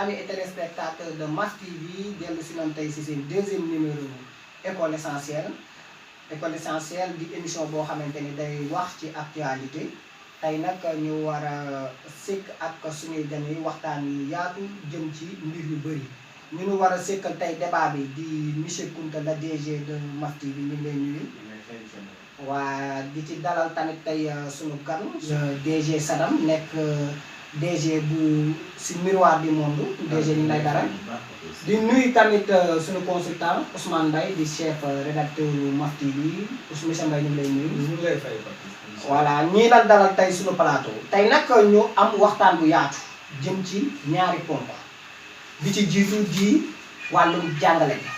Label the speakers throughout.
Speaker 1: amis et téléspectateurs de Mass TV dellu si nañ tey si seen deuxième numéro école essentielle di émission boo xamante ni day wax ci actualité tey nag ñu war a sekk ak suñuy gan yi waxtaan yi yaatu jëm ci mbir yu bëri ñu nu war a sekkal tey débat bi di monsieur Kounta la DG de Mass TV ñu ngi lay nuyu. waa di ci dalal tamit tey suñu gan DG Sadam nekk DG bu si miroir du monde DG ñu lay dara di nuyu tamit suñu consultant Ousmane Mbaye di chef rédacteur Mass TV monsieur Mbaye ñu ngi lay nuyu.
Speaker 2: ñu ngi lay fay
Speaker 1: voilà ñii lan dalal tey suñu plateau tey nag ñu am waxtaan bu yaatu jëm ci ñaari ponk bi ci jiitu di wàllum jàngale bi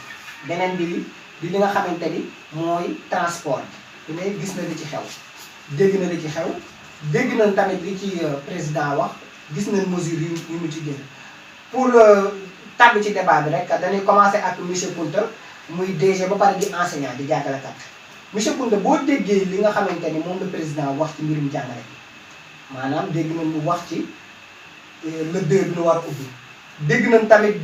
Speaker 1: beneen bi di li nga xamante ni mooy transport bi ne gis na li ci xew dégg na li ci xew dégg nañ tamit li ci président wax gis nañ mesures yu mu ci génn pour tàbbi ci débat bi rek dañuy commencer ak monsieur Kounta muy DG ba pare di enseignant di jàngalekat monsieur Kounta boo déggee li nga xamante ni moom la président wax ci mbirum jàngale maanaam dégg nañ mu wax ci le 2 bi ñu war a ubbi dégg nañ tamit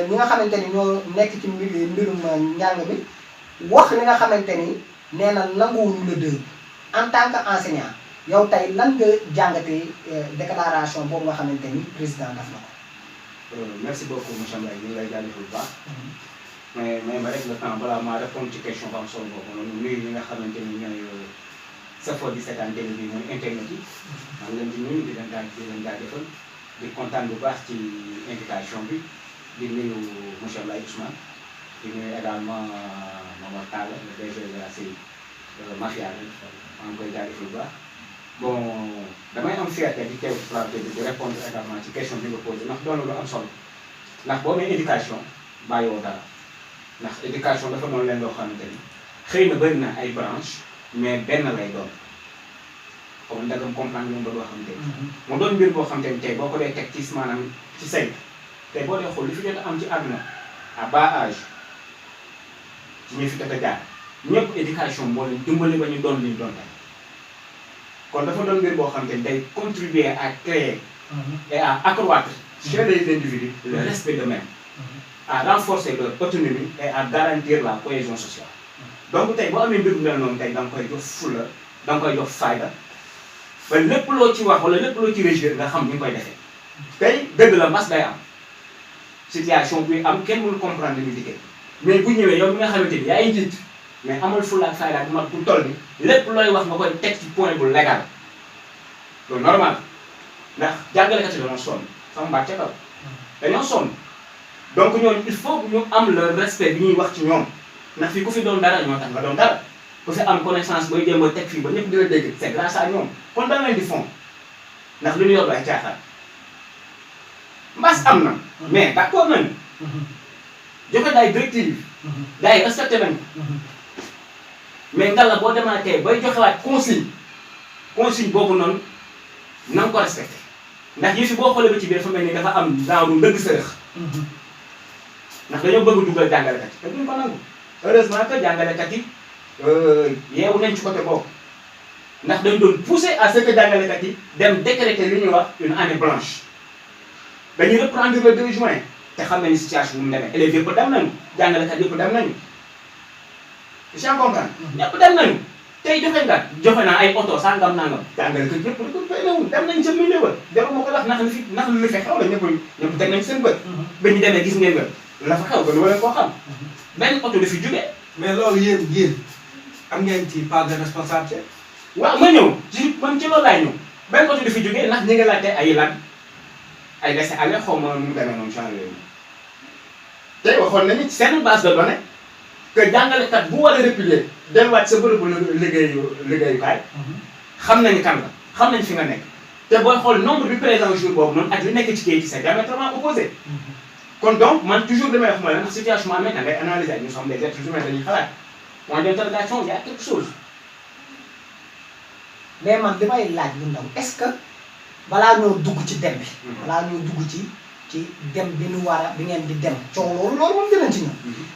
Speaker 1: ñi nga xamante ni ñoo nekk ci mbirum njàng bi wax li nga xamante ni nee na nanguwuñu le 2 en tant que enseignant yow tey lan nga jàngatee déclaration boobu nga xamante ni président daf na ko.
Speaker 2: merci beaucoup monsieur Mbaye ñu ngi lay jaajëfal bu baax. mais ma rek le temps balaa maa répondre ci question bu am solo boobu noonu nuyu ñi nga xamante ni ñooy safoo di seetaan télé bi mooy internet yi. maa ngi leen di nuyu di leen jaajëfal di kontaan bu baax ci invitation bi di nuyu monsieur Mbaye Ousmane di nuyu également Mamadou Talla le DG de la CI Mafia bi maa ngi koy jaajëfal bu baax. bon damay am fierté di teew ci plateau bi di répondre également ci question bi nga posé ndax doon lu am solo ndax boo nee éducation bàyyiwoo dara ndax éducation dafa noonu leen loo xamante ni xëy na bëri na ay branche mais benn lay doon comme ndagam comprendre lu mu doon xamante ni mu doon mbir boo xamante ni tey boo ko dee teg ci maanaam ci say tey boo dee xool li fi jot a am ci àdduna à bas âge ci ñi fi jot a jaar ñëpp éducation moo leen dimbali ba ñu doon li ñu doon tey kon dafa doon mbir boo xamante ni day contribuer à créer et à accroître chez les individus le respect d'eux-mêmes, à renforcer leur autonomie et à garantir la cohésion sociale. donc tey boo amee mbir bu mel noonu tey da nga koy jox fulla da nga koy jox fayda ba lépp loo ci wax wala lépp loo ci régir nga xam ni nga koy defee tey dëgg la mbas day am situation buy am kenn mënu comprendre li muy dikkee mais bu ñëwee yow mi nga xamante ni yaay njiit mais amal fulla ak fayda bu mag bu toll ni lépp looy wax nga koy teg ci point bu légal loolu normal ndax jàngalekat yi dañoo sonn sama mbaat ca kaw dañoo sonn donc ñooñu il faut ñu am le respect bi ñuy wax ci ñoom ndax fii ku fi doon dara ñoo tax nga doon dara ku fi am connaissance booy jéem a teg fii ba ñëpp di la dégg c'est grâce à ñoom kon da leen di fond ndax lu ñu yor ay caaxaan mbas am na mais d'accord nañu joxe daay directive gars yi respecté nañu mais ngalla boo demaatee bay joxewaat consigne boobu noonu na nga ko respecté ndax yi fi boo xoolee ba ci biir dafa mel ni dafa am genre ndëgg sërëx ndax dañoo bëgg dugal jàngalekat yi te duñ ko nangu heureusement que jàngalekat yi yeewu nañ ci côté boobu ndax dañ doon pousser à ce que jàngalekat yi dem décréter li ñuy wax une année blanche dañuy reprendre le 2 juin te xam nañu situation bu mu demee élèves yëpp dem nañu jàngalekat yëpp dem nañu si en comprendre ñëpp dem nañu tey joxe naa ay oto sangam nangam jàngalekat yëpp dem nañu sa milieu ba jarul ma ko wax ndax li fi xew la ñëpp teg nañu seen bët ba ñu demee gis ngeen nga la fa xew ba lu wala koo xam benn oto dafi jógee
Speaker 3: mais loolu yéen am ngeen ci part de responsabilité.
Speaker 2: waaw ma ñëw man ci loolu laay ñëw benn oto dafi jógee ndax ñi nga laajte ay lan ay laisser aller xaw ma nu mu demee noonu genre yooyu tey waxoon nañu ci seen base de données que jàngalekat bu war a replier delluwaat sa bërëbu liggéeyukaay xam nañu kan la xam nañu fi nga nekk te booy xool nombre bi présent jour boobu noonu ak li nekk ci kayit c'est diamétralement opposé kon donc man toujours li may wax mooy la ndax situation amee da ngay analyser nous sommes des êtres humains dañuy xalaat point d'interrogation il y a quelque chose.
Speaker 1: mais man li may laaj lu ndaw est-ce que balaa ñoo dugg ci dem bi. balaa ñoo dugg ci dem bi nu war a bi ngeen di dem coow loolu moom dinañ ci ñëw.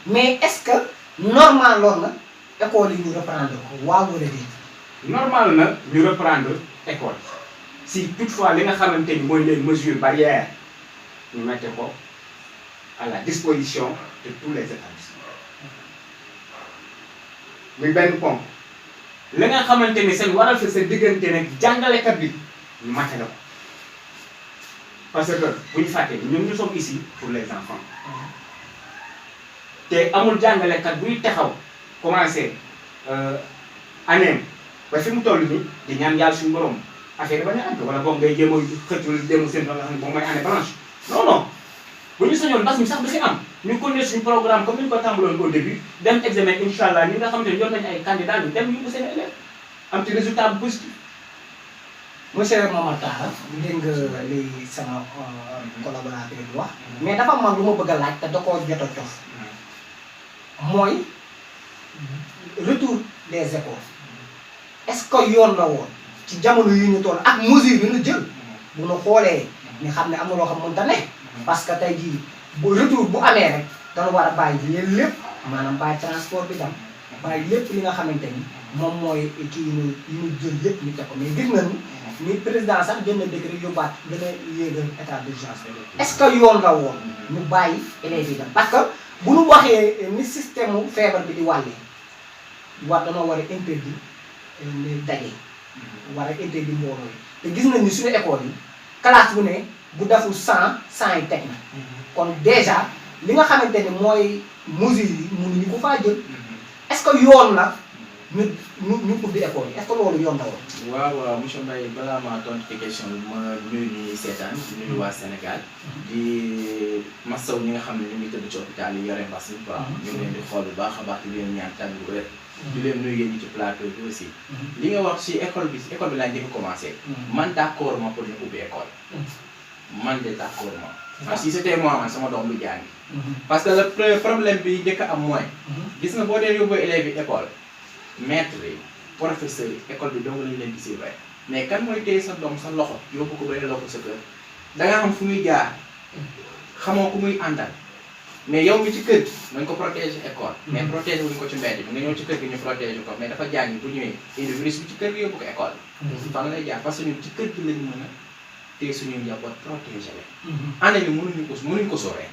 Speaker 1: mais est-ce que normal loolu na école yi ñu reprendre ko waaw wala déet.
Speaker 2: normal na ñu reprendre école si toutefois li nga xamante ni mooy les mesures barrières ñu mettre ko à la disposition de tous les établissements muy benn ponk la nga xamante ni seen waral fa seen diggante nag jàngalekat bi ñu matale ko parce que bu ñu fàttee ñun nous sommes ici pour les enfants te amul jàngalekat buy taxaw commencé année ba fi mu toll nii di ñaan yàlla suñu borom affaire ba nga ànd wala boog ngay jéem a xëccul dem seen ba nga xam ne moom mooy année blanche non non bu ñu sañoon mbas mi sax du fi am ñu continuer suñu programme comme ni ñu ko tàmbaloon au début dem examen incha allah ñi nga xamante ne yor nañu ay candidats ñu dem yóbbu seen élèves am ci résultat bu positif.
Speaker 1: monsieur Momar Talla dégg nga li sama collaborateur bi wax mais dafa man lu ma bëgg a laaj te da koo jot a cof mooy retour des écoles est-ce que yoon la woon ci jamono yi ñu toll ak mesure bi ñu jël bu ñu xoolee ñu xam ne am na loo xam mënta ne parce que tey jii bu retour bu amee rek dañu war a bàyyi yéen lépp maanaam bàyyi transport bi dem bàyyi lépp li nga xamante ni moom mooy kii yi ñu jël lépp ñu teg ko mais gis nañu ni président sax jël na décret yóbbaat gën a yéegal état d'urgence est-ce que yoon la woon ñu bàyyi élèves yi dem parce que bu ñu waxee ni système mu feebar bi di wàllee dañoo war a interdit ni daje war a interdit mbooloo yi te gis nañ ni suñu école yi classe bu ne bu deful 100 yi teg na kon déjà li nga xamante ni mooy mesures yi mënuñu ko faa jël est-ce que yoon la ñu ubbi école yi est-ce que loolu yoon la woon.
Speaker 4: waaw monsieur Mbaye balaa maa tontu ci question bi ma nuyu ñuy seetaan nuyu waa Sénégal di masaw ñi nga xam ne ñu ngi tëdd ci hôpital yi yore mbas mi quoi ñu ngi leen di xool bu baax a baax di leen ñaan tànn bu wér di leen nuyu yéen ñi ci plateau bi aussi li nga wax ci école bi laa njëkk a commencé man d'accord ma pour ñu ubbi école man de d'accord ma parce que si c'était moi man sama doom lu jàngi parce que le problème bi njëkk a am mooy gis nga boo dee yóbbu élèves yi école maître yi professeurs yi école bi dong lañu leen di suivre mais kan mooy téye sa doom sa loxo yóbbu ko ba delloo ko sa kër da nga xam fu muy jaar xamoo ku muy àndal mais yow mi ci kër gi nañ ko protéger école mais protéger wuñ ko ci mbedd bi nga ñëw ci kër gi ñu protéger ko mais dafa jàngi bu ñëwee indi virus bi ci kër gi yóbbu ko école fan lay jaar parce que ñun ci kër gi lañu mën a téye suñuy njaboot protéger leen année bi mënuñ ko soree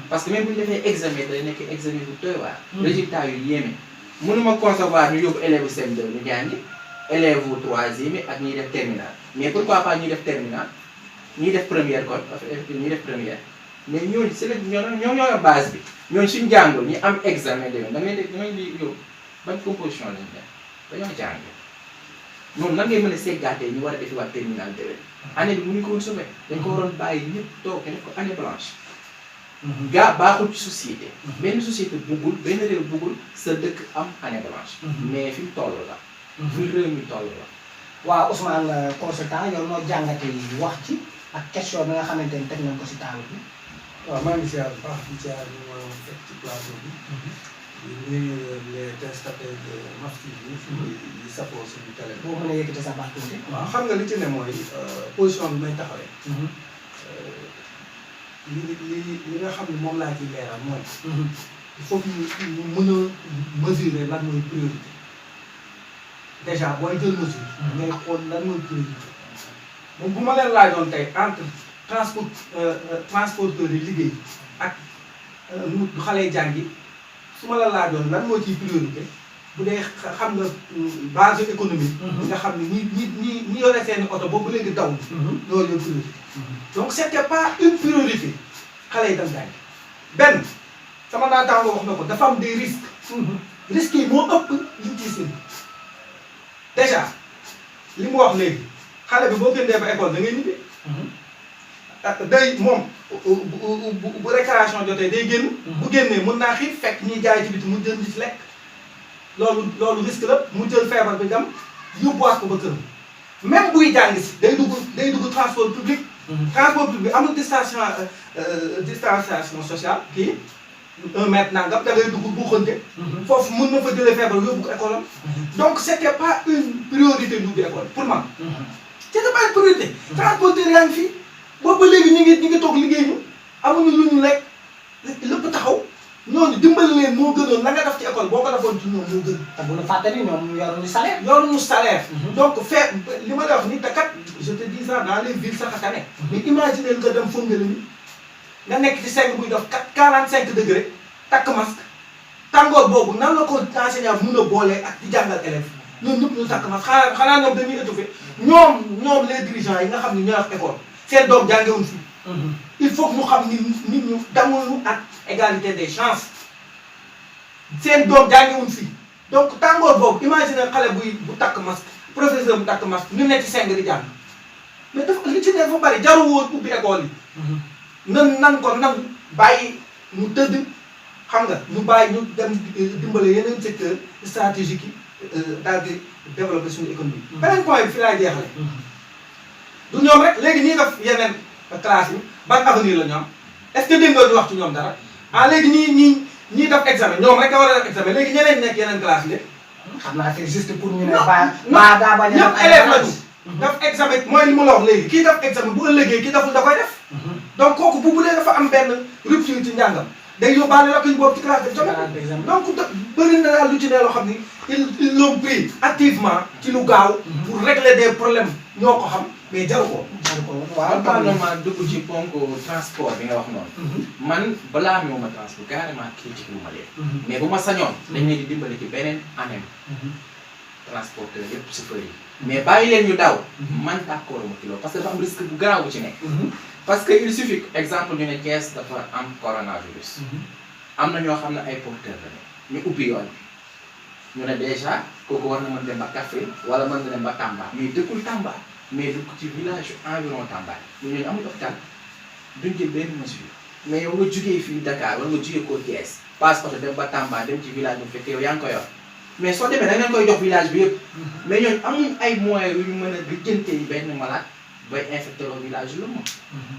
Speaker 4: parce que même bu ñu defee examen day nekk examen bu doy waar résultat yu yéeme mënuma concevoir ñu yóbbu élève CM2 ñu jàngi élève bu troisième ak ñuy def terminal mais pourquoi pas ñuy def terminal ñuy def première kon ñuy def première mais ñooñu c'est la ñoo yor base bi ñooñu suñu jàngul ñu am examen déwén da ngay di yóbbu ban composition lañ def dañoo jàng noonu nan ngay mën a seggaatee ñu war a defi waat terminal déwén année bi mënuñu ko woon sauver dañ ko waroon bàyyi ñëpp toog def ko année blanche gaa baaxul ci société benn société buggul benn réew buggul sa dëkk am année blanche mais fi mu toll la fi réew mi toll la
Speaker 1: waaw Ousmane consultant yow noo jàngate wax ci ak question bi nga xamante ni teg nañ ko si table bi
Speaker 3: waaw maa ngi ziar bu baax di ziar ñu ma fekk ci plateau bi di nuyu les téléspectateurs de Maf TV yi safoo suñu télé
Speaker 1: boo mën a yëkkati sa baat tuuti
Speaker 3: waaw xam nga li ci ne mooy position bi may taxawee li nga xam ne moom laa ciy leeral mooy il faut que ñu mën a mesurer lan mooy priorité déjà booy jël mesure ngay xool lan mooy priorité moom bu ma leen laajoon tey entre transporteur yi liggéey ak mu xale yi jàngi su ma la laajoon lan moo ciy priorité bu dee xam nga base économique nga xam ne ñi yore seeni oto boobu léegi daw loolu yëpp priorité donc c'était pas une priorité xale yi dem jàngi benn sama naataango wax na ko dafa am des risques risques yi moo ëpp liñ ciy seen déjà li mu wax léegi xale bi boo génnee ba école da ngay ñibbi day moom bu récréation jotee day génn bu génnee mën naa xiif fekk ñuy jaay ci biti mu jël di ci lekk loolu risque la mu jël feebar bi dem yóbbuwaat ko ba këram même buy jàng si day dugg transport public transport public amul distanciation sociale kii 1 mètre nangam da ngay dugg buuxante foofu mën na fa jëlee feebar yóbbu ko école am donc c'était pas une priorité du école pour man c'était pas une priorité transporteur yaa ngi fii boobu ba léegi ñu ngi toog liggéey ñu amuñu lu ñu lekk lépp taxaw ñooñu dimbali leen moo gënoon la nga def ci école boo ko defoon ci ñoom moo gën.
Speaker 1: te bu ñu fàttali ñoom yoruñu salaire.
Speaker 3: yoruñu salaire. donc li ma la wax ni te kat je te dis ça dans les villes sax a tane. mais imaginer nga dem Fongolimbi nga nekk ci seng buy def 45 degré takk masque tàngoor boobu nan la ko enseignant mun a boolee ak di jàngal élève ñoom ñëpp ñu takk masque xanaa ñoom dañuy étouffé ñoom les dirigeants yi nga xam ne ñoo wax école seen doom jàngewuñ fi il faut que ñu xam ni nit ñu damuñu ak égalité des chances seen doom jàngewuñ fi donc tàngoor boobu imagine xale bu takk masque professeur bu takk masque ñu nekk ci seng di jàng mais dafa li ci ne dafa bari jaru woon ubbi école yi nan ko bàyyi mu tëdd xam nga ñu bàyyi ñu dem dimbale yeneen secteur stratégique yi daal di développer suñu économie. beneen point bi fi laay jeexale du ñoom rek léegi ñuy def yeneen classe yi ban avenir la ñu am est-ce que dégg nga ñu wax ci ñoom dara ah léegi ñii def examen ñoom rek a war a def examen léegi ñeneen nekk yeneen classe yi
Speaker 1: xam naa c'est juste pour ñu ne.
Speaker 3: ba
Speaker 1: daa bañ a
Speaker 3: ñëpp élève lañu def examen mooy li ma la wax léegi kii def examen bu ëllëgee kii deful da koy def. donc kooku bu dee dafa am benn rupture ci njàngam day yóbbaale rakk boobu ci classe d'examen donc bëri na daal lu ci ne loo xam ni ils l'ont pris activement ci lu gaaw. pour régler des problèmes ñoo ko xam mais jaru ko.
Speaker 4: waaw parlement dugg ci ponk transport bi nga wax noonu. man balaa ñëw ma transport carrément critique lu ma leen. mais bu ma sañoon. dañ leen di dimbali ci beneen année. transporteur yëpp chauffeur yi. mais bàyyi leen ñu daw. man d'accord ma ci loolu parce que dafa am risque bu garaaw bu ci nekk. parce que il suffit exemple ñu ne Thiès dafa am coronavirus. am na ñoo xam ne ay porteurs la ñu ubbi yoon bi ñu ne déjà kooku war na mën dem ba Kaffrine wala mën na dem ba Tamba mais dëkkul Tamba mais dëkk ci village environ Tamba ñooñu amul hôpital duñ jël benn mesure mais yow nga jugee fii Dakar wala nga jugee ko Thiès passe oto dem ba Tamba dem ci village bu fekkee yow yaa ngi ko yor mais soo demee da ngeen koy jox village bi yëpp mais ñooñu amuñ ay moyens yu ñu mën a lijjantee benn malade bay infecté loo village lu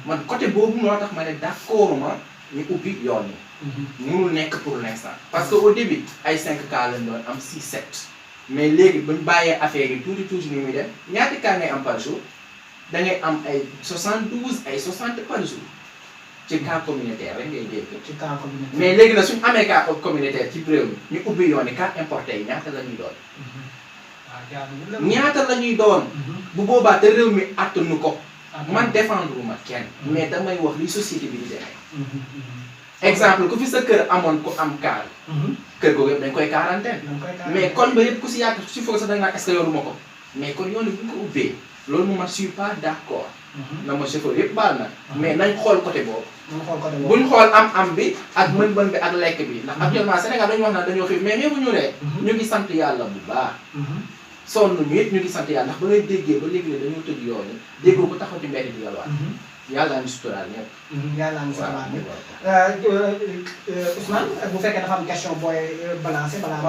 Speaker 4: man côté boobu moo tax ma ne d'accord ma ñu ubbi yoon yi. mënul nekk pour l'instant parce que au début ay 5 cas lañ doon am 6 7 mais léegi buñ bàyyee affaire yi tuuti ni muy dem ñaati cas ngay am par jour da ngay am ay 72 ay 60 par jour ci cas communautaire rek ngay dégg.
Speaker 1: ci cas communautaire
Speaker 4: mais léegi nag suñu amee cas communautaire ci réew mi ñu ubbi yoon yi cas importé yi ñaata la ñuy doon. ñaata la ñuy doon. bu boobaa te réew mi attanu ko. man défendre ma kenn. mais damay wax li société bi di demee. exemple ku fi sa kër amoon ku am kaar. kër googu yëpp dañ koy quarantaine. mais koñ ba yëpp ku si yàgg si foog sax da nga naan est-ce que yoruma ko. mais kon yoon bu ñu ko ubbee loolu moom je suis pas d'accord. na ma chauffeur yëpp baal na. mais nañ xool côté boobu. buñ xool am bi ak mën-mën bi ak lekk bi ndax actuellement Sénégal dañu wax naan dañoo xiif mais bu ñu nee. ñu ngi sant yàlla bu baax. sonn ñu it ñu ngi sant yàlla ndax ba ngay déggee ba léegi dañoo tëj yoon yi déggoo ko taxaw ci mbedd bi yalwaan. yàlla ñu suturaal ñëpp.
Speaker 1: yàlla ñu suturaal ñëpp. Ousmane bu fekkee dafa am question booy balancer balaa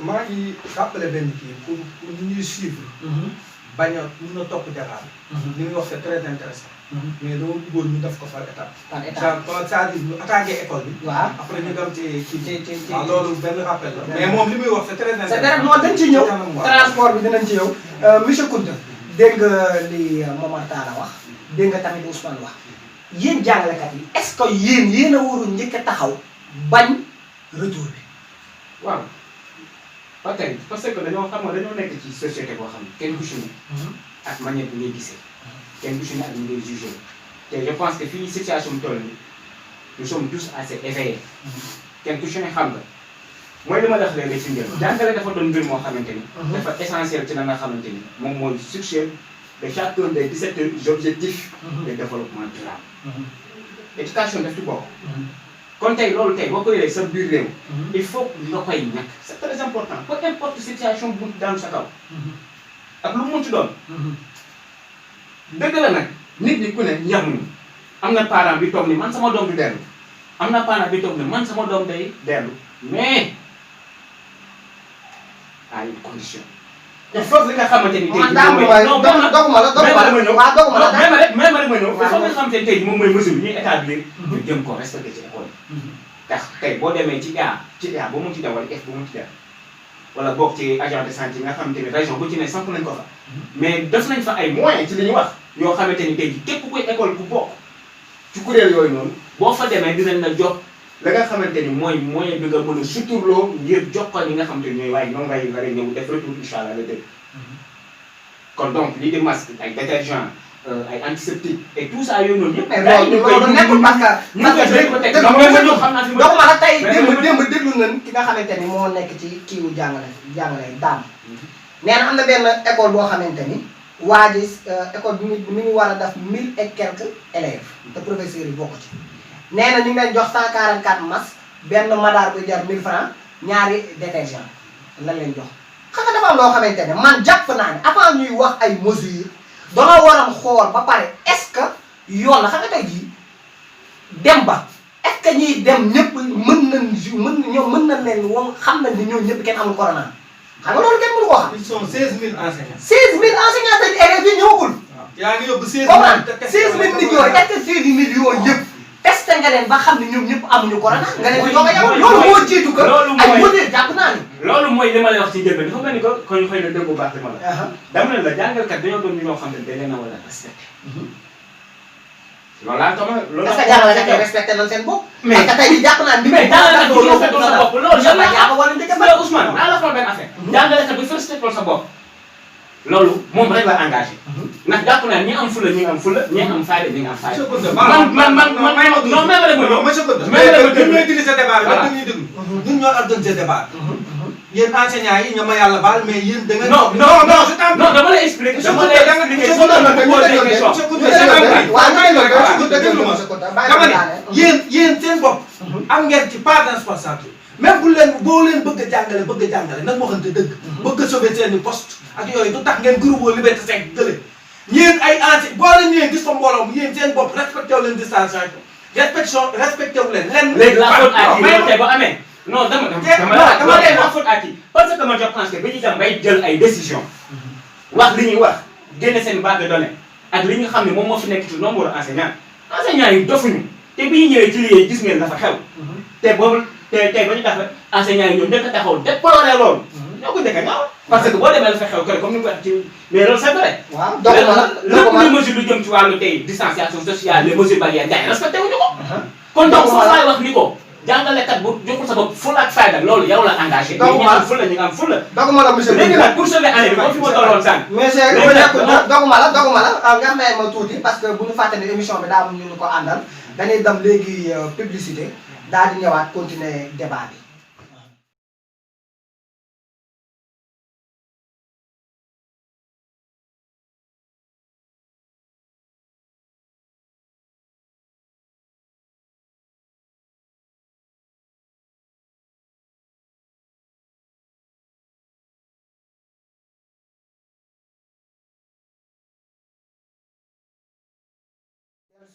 Speaker 3: maa ngi rappelé benn kii pour ñu ñuy suivre. bañ a mun a topp jaxaar. li muy wax c'est très intéressant. mais dama bëggoon ñu def ko par étape.
Speaker 1: par étape
Speaker 3: c'est-à-dire ñu attaqué école bi.
Speaker 1: waaw
Speaker 3: après ñu dem ci
Speaker 1: ci
Speaker 3: waaw loolu benn rappel la. mais moom li muy wax c'est très intéressant.
Speaker 1: c'est vrai moo dañ ci ñëw. transport bi dinañ ci ñëw. monsieur Kounta dégg nga li Momar Talla wax. dégg nga tamit Ousmane wax yéen jàngalekat yi est-ce que yéen a waroon njëkk a taxaw bañ retour bi.
Speaker 2: waaw ba tey parce que dañoo xam nga dañoo nekk ci société boo xam ne kenn ku ci ne ak manière bi ngay gisee kenn ku ci ne ak ñu ngay jugé te je pense que fii situation bi toll nii nous sommes tous assez éveillés kenn ku ci ne xam nga mooy li ma def léegi ci njëriñ jàngale dafa doon mbir moo xamante ni. dafa essentiel ci la nga xamante ni moom mooy succès de chacun des 17 objectifs de développement durable. éducation daf ci bokk. kon tey loolu tey boo ko yoree sa biir réew. il faut nga koy ñàkk c'est très important peu importe situation bu daanu sa kaw. ak lu mu munti doon. dëgg la nag nit ñi ku ne yamuñu am na parent bi toog ni man sama doom du dellu am na parent bi toog ni man sama doom day dellu mais à une condition. il faut que nga xamante ni tey jii moom mooy
Speaker 1: doguma la
Speaker 2: même ma ñëw il faut nga xamante ni tey jii moom mooy mesure bi ñuy établir. ñu jëm ko respecté ci école yi. tax tey boo demee ci A ba mu ci dem wala F ba mu ci dem wala boog ci agent de santé yi nga xamante ni région bu ci ne samp nañ ko fa. mais def nañ fa ay moyens ci li ñu wax yoo xamante ni tey jii képp kuy école bu bokk ci kuréel yooyu noonu boo fa demee dinañ la jox la nga xamante ni mooy moyen bi nga mën a suturloo ngir jox ko ñi nga xamante ni ñooy waaye ñoom ngay ñëw def retour incha allah la dëgg. kon donc lii di masque ay détergent ay antiseptique et tout ça yooyu noonu yëpp.
Speaker 1: mais loolu nekkul parce que. donc ma la tey démb déglu nañ ki nga xamante ni moo nekk ci kiiwu jàngale daam. nee na am na benn école boo xamante ni waa ji école bi mi ngi war a def 1000 et quelques élèves. te professeurs yi bokk ci. nee na ñu ngi leen jox 144 masques benn madaar bu jar 1000 francs ñaari détergent lan leen jox. xam nga dafa am loo xamante ne man jàpp naa ne avant ñuy wax ay mesures danga waroon xool ba pare est-ce que yoon la xam nga tey jii dem ba est-ce que ñiy dem ñëpp mën nañ leen woon xam nañ ni ñoom ñëpp kenn amul corona xam nga loolu kenn mënu ko xam.
Speaker 3: ils sont 16000 enseignants.
Speaker 1: 16000 enseignants te élèves yi ñëwagul.
Speaker 3: waaw yaa ngi yóbbu 16000.
Speaker 1: te 16000 nit yooyu est-ce que 16000 yooyu yëpp testé nga leen ba xam ne ñoom ñëpp amuñu corona. nga leen di doog a yem loolu moo jiitu que. ay modèle jàpp naa ni.
Speaker 2: loolu mooy li ma lay wax ci njëlbeen dafa mel ni que kon xëy na dégg bu baax li ma la. dama ne la jàngalkat dañoo doon ñoo xam ne dañ leen a war a respecté. loolu laa tama loolu
Speaker 1: est-ce que jàngalekat yi respecté nañ seen bopp.
Speaker 2: mais
Speaker 1: parce que tey jii jàpp naa ni.
Speaker 2: mais jàngalekat bi respecté sa bopp loolu
Speaker 1: sama jàpp wala njëkk a
Speaker 2: Ousmane naa la xool benn affaire. jàngalekat bi respecté sa bopp. loolu moom rek la engagé. ndax jàpp naa ñi am fula ñi am fula ñi am fayda ñi am fayda. man non mais rek ma ñëw.
Speaker 3: mais ñooy utiliser débat bi dañuy déglu. ñun ñoo organiser débat. yéen enseignants yi ñoo ma yàlla baal mais yéen da nga.
Speaker 2: non dama lay expliquer. dama lay expliquer
Speaker 3: dama ne yéen seen bopp. am ngeen ci part de responsabilité. même boo leen bëgg a jàngale nag moo xamante dëgg. bëgg a sauver seen i poste ak yooyu du tax ngeen groupe Liberté 5 gële. yéen ay enseignants boo leen ñëwee gis fa mbooloo mi yéen seen bopp respecté wu leen distanciation respecté wu leen lenn.
Speaker 2: léegi la faute à qui tey ba amee. non dama leen la faute à qui parce que man je pense que bi ñu dem bay jël ay décision wax li ñuy wax génne seen base de données ak li nga xam ne moom moo fi nekk ci nombre enseignants yi dofuñu te bi ñu ñëwee ci liggéey gis ngeen dafa xew. te boobu tey ba ñu tax enseignants yi ñoom njëkk a taxaw déploré loolu. ñoo ko njëkk a ñaaw parce que boo demee dafa xew kër comme ni mu ko waxee ci mais loolu c'est vrai.
Speaker 1: waaw donc
Speaker 2: les mesures lu jëm ci wàllu tey distanciation sociale les mesures barrières gars yi respecté wuñu ko. kon donc foofu laay wax ni ko. jàngalekat bu joxul sa bopp fula ak fayda loolu yow la engagé.
Speaker 1: donc
Speaker 2: ñu am fula ñu am fula.
Speaker 1: doguma la monsieur
Speaker 2: léegi nag pour sauver année bi comme fi ma tolloon sànq.
Speaker 1: monsieur doguma la nga may ma tuuti parce que bu ñu fàtte ne émission bi daa am ñu ko àndal dañuy dem léegi publicité daal di ñëwaat continuer débat bi.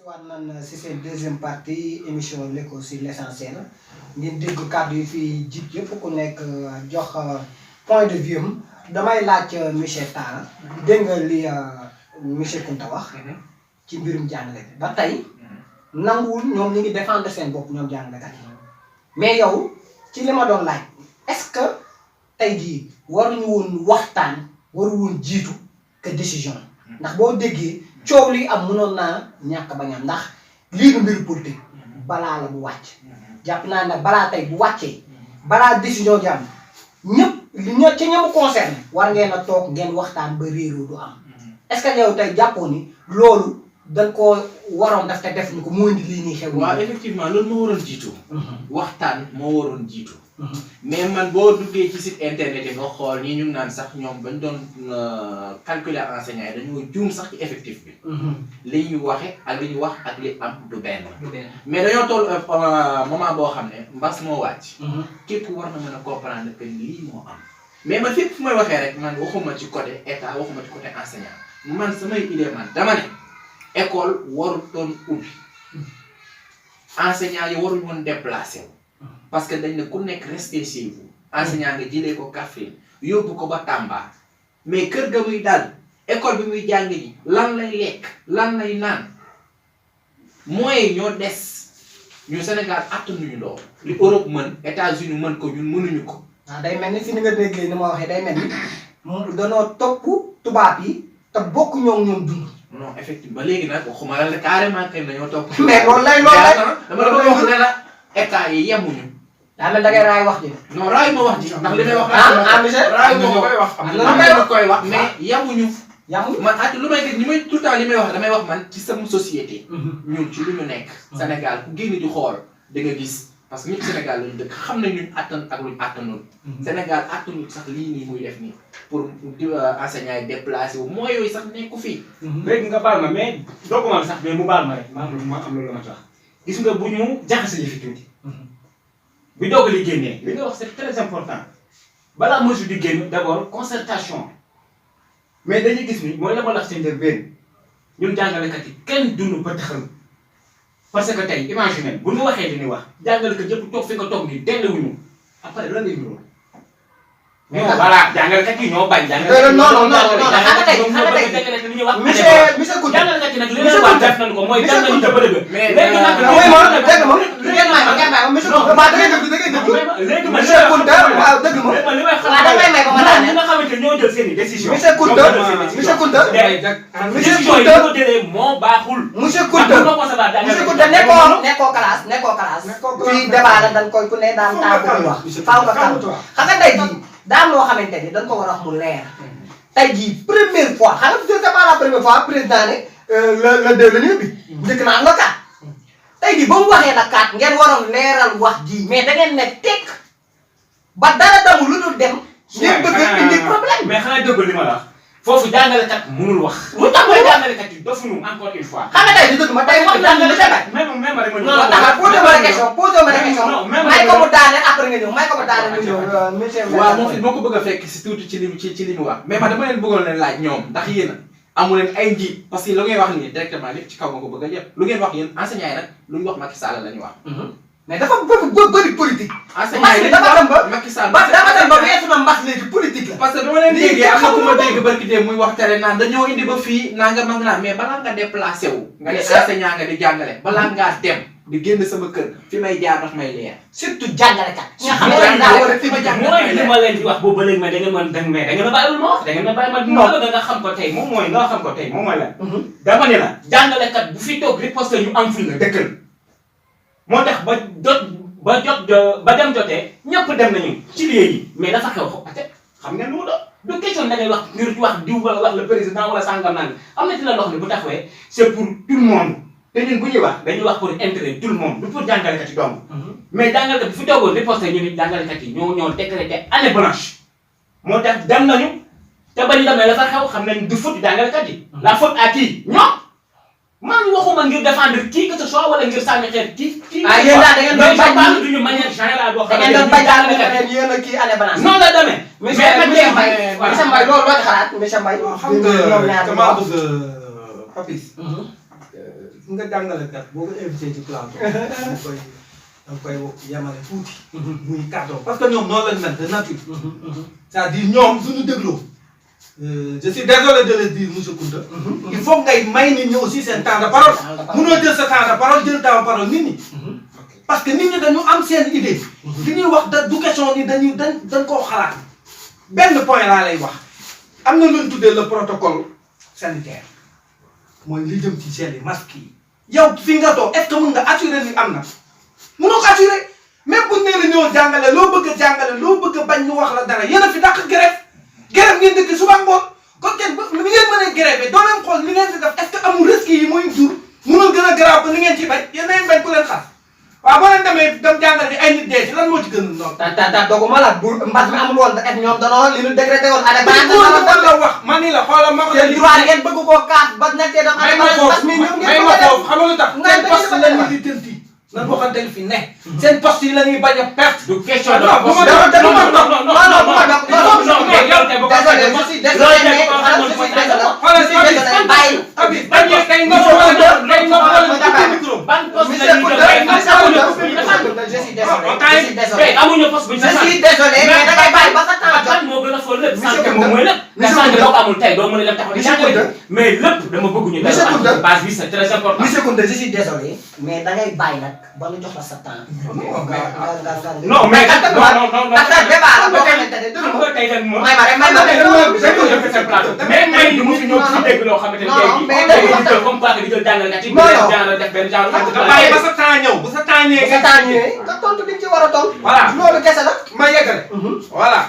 Speaker 1: waat nan si seen deuxième partie émission L'Écho sur l'essentiel ngeen dégg kàddu yi fii jib yëpp ku nekk jox point de vue am damay laaj monsieur Talla dégg nga li monsieur Kounta wax ci mbirum jàngale bi ba tey nanguwul ñoom ñu ngi défendre seen bopp ñoom jàngalekat yi mais yow ci li ma doon laaj est-ce que tey jii waruñu woon waxtaan waru woon jiitu que décision ndax boo déggee coow lii am mënoon naa ñàkk bañ am ndax lii du mbiru politique balaa la bu wàcc jàpp naa nag balaa tey bu wàccee balaa décision ji am ñëpp ci ñamu concerné war ngeen a toog ngeen waxtaan ba réeroo du am est-ce que yow tey jàppoo ni loolu dañ koo waroon daf te def ni ko moo indi lii nii xew.
Speaker 4: waaw effectivement loolu moo waroon jiitu. waxtaan moo waroon jiitu. mais man boo duggee ci site internet yi nga xool ñii ñu naan sax ñoom bañ doon calculer enseignants yi dañoo juum sax ci effectif bi. li ñu waxe ak li ñu wax ak li am du benn. mais dañoo toll moment boo xam ne mbas moo wàcc. képp war na mën a comprendre que lii moo am. mais man fépp fu may waxee rek man waxuma ci côté état waxuma ci côté enseignant man samay idée man dama ne école warul doon ubbi enseignant yi warul woon déplacé wu. parce que dañ ne ku nekk resté chez vous enseignant nga jëlee ko Kaffrine yóbbu ko ba Tamba mais kër ga muy dal école bi muy jàng ji lan lay lekk lan lay naan moyens ñoo des ñu Sénégal attanuñu loolu li Europe mën États-Unis mën ko ñun mënuñu ko.
Speaker 1: waaw day mel ni fi ni nga déggee ni ma waxee day mel ni danoo topp tubaab yi te bokk ñoom dund.
Speaker 4: non effectivement léegi nag waxuma la carrément kay dañoo topp.
Speaker 1: mais loolu lay
Speaker 4: dama la koy wax ne la état yi yemuñu.
Speaker 1: daa mel da ngay raay wax ji.
Speaker 4: non raay ma wax ji ndax li may wax.
Speaker 1: monsieur
Speaker 4: raay ma koy wax. am na koy wax mais yemuñu
Speaker 1: yamuñu.
Speaker 4: man at lu may gis ñi may tout le temps li may wax damay wax man ci sama société. ñun ci lu ñu nekk. Sénégal ku génn di xool da nga gis parce que ñëpp Sénégal lañu dëkk xam nañ luñ attan ak luñ attanul. Sénégal attanul sax lii nii muy def nii pour enseignants yi déplacé wu mooy yooyu sax nekku fii.
Speaker 2: léegi nga baal ma mais dogguma sax mais mu baal ma rek ma am loolu la ma tax gis nga bu ñu jaxase yëfi tuuti. bi doog li génnee li nga wax c'est très important balaa mesure di génn d'abord concertation mais dañuy gis ni mooy la ma la wax seen njëlbéen ñun jàngalekat yi kenn duñu ba taxaw parce que tey imagine bu ñu waxee li ñuy wax jàngalekat yëpp toog fi nga toog nii delluwuñu après lan lay ñëw. mais voilà jàngalekat yi ñoo bañ.
Speaker 1: non non non xam nga tey monsieur Kounta
Speaker 2: jàngalekat yi nag li leen wax def nañu ko mooy jàng nañu ca bële ba.
Speaker 1: mais léegi nag mooy ma dégg ma ngeen may ma monsieur Kounta waaw da ngay déglu da ngay déglu
Speaker 2: léegi ma
Speaker 1: monsieur Kounta waaw dégg ma
Speaker 2: li may
Speaker 1: waaw da ngay may ba ma daane
Speaker 2: ñi nga xamante ñoo jël seen i décision.
Speaker 1: monsieur Kounta monsieur Kounta
Speaker 2: décision yi ñu ko jëlee moo baaxul.
Speaker 1: monsieur Kounta nekkoo classe fii débat la dañ koy ku ne daan taa bu wax faaw nga xam nga tey jii daam loo xamante ni dañ ko war a wax mu leer tey jii première fois xam nga c'est pas la première fois président ne le deux la ñu bi bu njëkk na am nga kaat tey jii ba mu waxee la kaat ngeen waroon leeral wax ji mais da ngeen ne tekk ba dara damu lu dul dem ngeen bëgg a indi problème
Speaker 2: mais xanaa dégg li ma la wax foofu jàngalekat mënul wax.
Speaker 1: lu tax
Speaker 2: mooy jàngalekat yi dofuñu encore une fois.
Speaker 1: xam nga tey di dëgg ma tey wax nañu monsieur Baye.
Speaker 2: même rek ma
Speaker 1: non non taxaw posé ma la question may ko mu daane après nga ñëw may ko mu daane nga ñëw monsieur
Speaker 4: waaw moom fi moo ko bëgg a fekk si tuuti ci li mu wax mais man dama leen bëggoon leen laaj ñoom ndax yéen amu leen ay njiit parce que lu ngeen wax nii directement lépp ci kaw nga ko bëgg a yëpp lu ngeen wax yéen enseignants yi nag lu ñu wax Macky Sall la ñu wax.
Speaker 1: mais dafa bëri politique.
Speaker 4: enseignants yi
Speaker 1: dafa dem ba
Speaker 4: Macky Sall
Speaker 1: dafa dem ba weesu na mbas léegi politique la.
Speaker 4: parce que dama leen déggee am na ku ma dégg barki dee muy wax tere naan dañoo indi ba fii nanga mag naa mais balaa nga déplacé wu nga ne enseignant nga di jàngale balaa ngaa dem di génn sama kër fi may jaar ndax may leer
Speaker 1: surtout jàngalekat. nga xam ne daa war a fi ma jàngale
Speaker 2: mooy li ma leen di wax boobu ba léegi ma da ngeen mën da ngeen a bàyyiwul ma wax da ngeen a bàyyi ma non da nga xam ko tey moom mooy nga xam ko tey moom mooy lan dama ne la jàngalekat bu fi toog riposte ñu am ful la dëkkal moo tax ba dem jotee ñëpp dem nañu ci lieu yi mais dafa xew ko peut-être xam ngeen lu mu doon du question da ngay wax ngir wax diw wala wax le président wala sangam naan am na ci la loo xam ne bu taxawee c'est pour tout le monde te ñun bu ñuy wax dañuy wax pour intérêt tout le monde du pour jàngalekat yi dong mais jàngalekat bu fi toogoon riposte ñu ni jàngalekat yi ñoo décrété année blanche moo tax dem nañu te ba ñu demee la fa xew xam nañ du faute jàngalekat yi la faute à qui ñoom man waxuma ngir défendre qui que ce soit wala ngir sànni xeer kii.
Speaker 1: ah yéen daal da ngeen doon bañ
Speaker 2: mais duñu manière générale boo xam
Speaker 1: da ngeen doon bañ daal yéen a kii année blanche.
Speaker 2: noonu la demee.
Speaker 1: monsieur Mbaye loolu loo ci xalaat monsieur Mbaye.
Speaker 3: xam nga damaa bëgg Papis. nga jàngalekat boo ko invité ci plateau. da nga koy yemale tuuti. muy kàddoom parce que ñoom noonu lañ mel de nature. c'est-à-dire ñoom suñu dégloo. je suis désolé de le dire monsieur Kounta. il faut ngay may nit ñi aussi seen temps de parole. munoo jël sa temps de parole jël temps de parole nit ñi. parce que nit ñi dañu am seen idée. li ñuy wax du question ni dañ koo xalaat. benn point laa lay wax am na lu ñu tuddee le protocole sanitaire mooy li jëm ci gel yi masque yi. yow fi nga toog est-ce que mun nga assurer ni am na munoo ko assurer même bu ñu nee la ñëw jàngale loo bëgg a jàngale loo bëgg a bañ ñu wax la dara yéen a fi dàq grève. grève ngeen dëkk suba ngoon kon kenn ba ni ngeen mën a grève doo leen xool li ngeen di def est-ce que amul risque yi muy jur mënul gën a garaaw ba ni ngeen ci bañ yéen nañ bañ ku leen xas waaw boo leen demee dem jàngal ni ay nit dee ci lan moo ci gën a noonu.
Speaker 1: doguma la bu mbas mi amul woon ak ñoom danoo li ñu décrété woon année
Speaker 3: blanche la wax man ni la xoolal ma ko
Speaker 1: seen droit ngeen bëgg koo kaas ba nekkee dam année blanche mbas mi ñoom ngeen
Speaker 3: may ma foofu xam nga lu tax seen poste la ñu di tënti nan waxante li fi ne seen poste yi la ñuy bañ a perte
Speaker 2: du question de amuñu poste bu ñu
Speaker 1: je suis désolé mais da ngay bàyyi ba sa temps jot
Speaker 2: moo gën a fort lépp santé moom mooy lépp te santé boo ko amul tey doo mën a dem taxaw di jàngale mais lépp dama bëgg ñu def base bi c'est très important
Speaker 1: monsieur Kounta je suis désolé mais da ngay bàyyi nag ba ñu jox la sa temps
Speaker 2: non mais non
Speaker 1: débat la boo xamante ne
Speaker 2: xam nga tey nag moom
Speaker 1: may ma rek
Speaker 2: mais may di mu fi ñëw fi dégg loo xamante ne tey jii di jël comme quoi que di jël jàngalekat yi genre def benn genre
Speaker 3: bàyyi ba sa temps ñëw bu sa temps ñëwee
Speaker 1: sa temps ñëwee nga tontu li ci war a tontu
Speaker 3: voilà
Speaker 1: loolu kese la
Speaker 3: ma yeggale voilà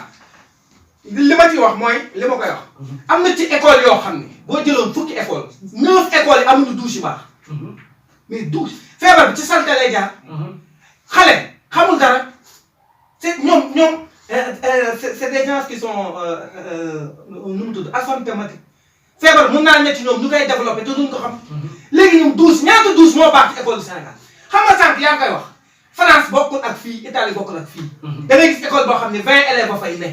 Speaker 3: li ma ci wax mooy li ma koy wax. am na ci école yoo xam ne boo jëloon fukki école 9 écoles yi amuñu douche yu baax. mais douche feebar bi ci salte lay jaar. xale xamul dara c'est ñoom c'est des gens qui sont nu mu tudd asymptomatiques feebar mun naa ñetti ñoom ñu koy développé te duñ ko xam. léegi ñun douche ñaata douche moo baax ci école du Sénégal xam nga sànq yaa ngi koy wax France bokkul ak fii Italie bokkul ak fii. da ngay gis école boo xam ne 20 élèves ba fay ne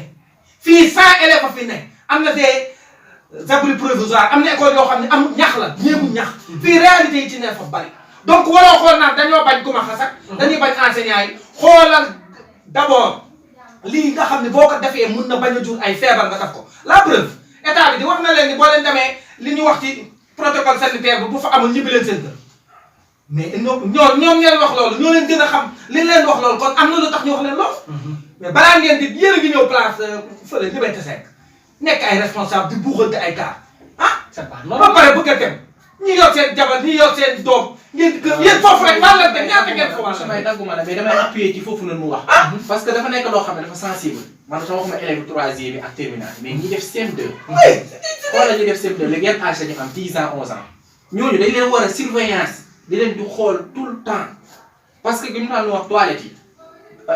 Speaker 3: fii 100 élèves ba fi ne am na des abris provisoires am na école yoo xam ne am ñax la ñeegu ñax. fii réalité yi ci ne fa bari. donc waroo xool naan dañoo bañ ku ma xasak dañuy bañ enseignants yi xoolal d'abord lii nga xam ne boo ko defee mun na bañ a jur ay feebar nga def ko la preuve état bi di wax na leen ni boo leen demee li ñu wax ci protocole sanitaire bi bu fa amul ñibbi leen seen kër mais ñoom ngeen wax loolu ñoo leen gën a xam li leen wax loolu kon am na lu tax ñu wax leen loolu. mais balaa ngeen di yéen a ngi ñëw place fële Liberté 5 nekk ay responsable di buuxante ay cas
Speaker 1: c'est pas
Speaker 3: ba pare bëgg a dem ñi yor seen jabar ñi yor seen doom ngeen kër yéen foofu rek fan la dem ñaata ngeen foofu
Speaker 4: damay dagguma la mais damay appuyer ci foofu noonu mu wax. parce que dafa nekk loo xam ne dafa sensible man sama waxuma élève troisième bi ak terminale mais ñi def CM2. xoolal ñi def CM2 léegi yan âge la ñu am 10 ans 11 ans ñooñu dañ leen war a surveillance di leen di xool tout le temps parce que bi mu naan wax toilette yi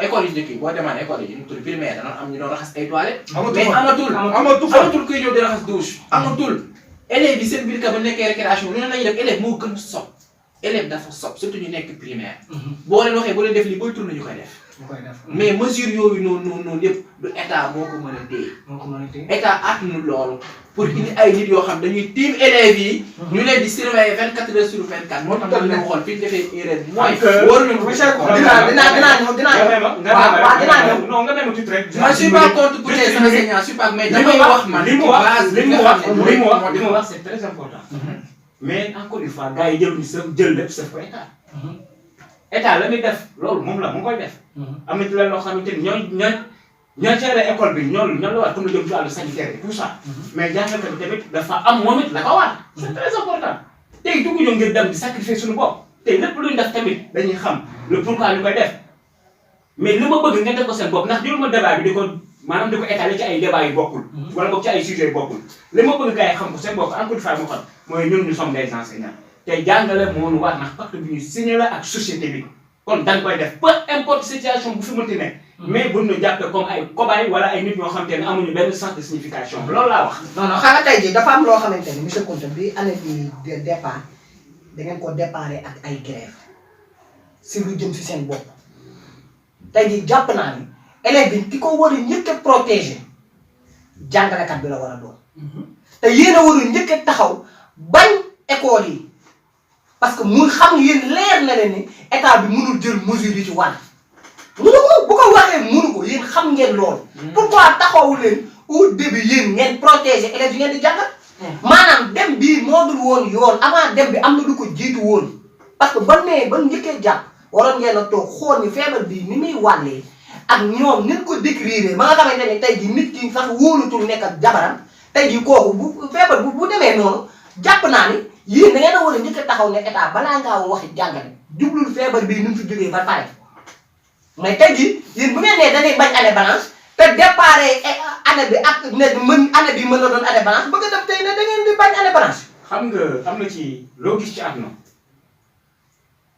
Speaker 4: école yi njëkk yi boo demaan école yi ñu tudd primaire danoon am ñu doon raxas ay toilettes. mais amatul kuy ñëw di raxas douche amatul. élèves yi seen biir ka ba nekkee récréation lu ne lañuy def élève moo gën sob élève dafa sob surtout ñu nekk primaire. boo leen waxee boo leen def lii booy tourné ñu koy def. mais mesure yooyu noonu yëpp du état moo ko mën a téye. état attanul loolu pour indi ay nit yoo xam dañuy tiim élèves yi. ñu leen di surveiller 24 heures sur 24. moo tax ñu waxoon fi ñu defee erreur bi mooy. waruñu ko
Speaker 1: dinaa ñëw.
Speaker 2: non nga dem tuuti rek.
Speaker 4: je suis pas contre pour les enseignants je suis pas mais damay wax man.
Speaker 2: li mu wax c'est très important. mais encore une fois gars yi jëluñu sa jël lépp sa ko état. état la muy def loolu moom la mu koy def. am na ci leen loo xamante ni ñoo gérer école bi ñoom la war comme lu jëm ci wàllu sanitaire et tout ça. mais jàngalekat bi tamit dafa am moom it la ko war. c'est très important tey dugg ñu ngir dem di sacrifier suñu bopp tey lépp luñ def tamit dañuy xam le pourquoi ñu koy def mais li ma bëgg ngeen def ko seen bopp ndax jëluma débat bi di ko maanaam di ko étaler ci ay débats yu bokkul. wala boog ci ay sujets yu bokkul li ma bëgg gars yi xam ko seen bopp encore une fois mu xam mooy ñun ñu sommes des enseignants te jàngale moo ñu war ndax pacte bi ñu signé la ak société bi kon dañ koy def peu importe situation bu fi mënti nekk. mais buñ ñu jàppee comme ay cobaye wala ay nit ñoo xamante ne amuñu benn sens de signification loolu laa wax.
Speaker 1: non non xanaa tey jii dafa am loo xamante ni monsieur Kounta bi année bi départ da ngeen ko déparé ak ay grève si lu jëm si seen bopp tey jii jàpp naa ni élève bi ki ko war a njëkk a protéger jàngalekat bi la war a doon. te yéen a war a njëkk a taxaw bañ école yi parce que mu xam yéen leer na leen ni état bi mënul jël mesure yi ci wàll. mënu ko bu ko waxee mënu ko yéen xam ngeen loolu. pourquoi taxawu leen au début yéen ngeen protéger élèves yi ngeen di jàngal. maanaam dem bii moo dul woon yoon avant dem bi am na lu ko jiitu woon. parce que ba njëkkee jàpp waroon ngeen a toog xool ni feebar bii ni muy wàllee ak ñoom ni ko décrire ba nga xamante ne tey jii nit ki sax wóolutul nekk ak jabaram tey jii kooku bu feebar bu demee noonu jàpp naa ni yéen da ngeen a war a njëkk a taxaw ne état balaa ngaa waxi jàngale jublul feebar bii ni mu fi jógee ba pare. mais tey jii yéen bu ngeen nee dañuy bañ année blanche te départ année bi ak ne année bi mën na doon année blanche bëgg a dem tey ne da ngeen di bañ année blanche.
Speaker 2: xam nga am na ci loo gis ci àdduna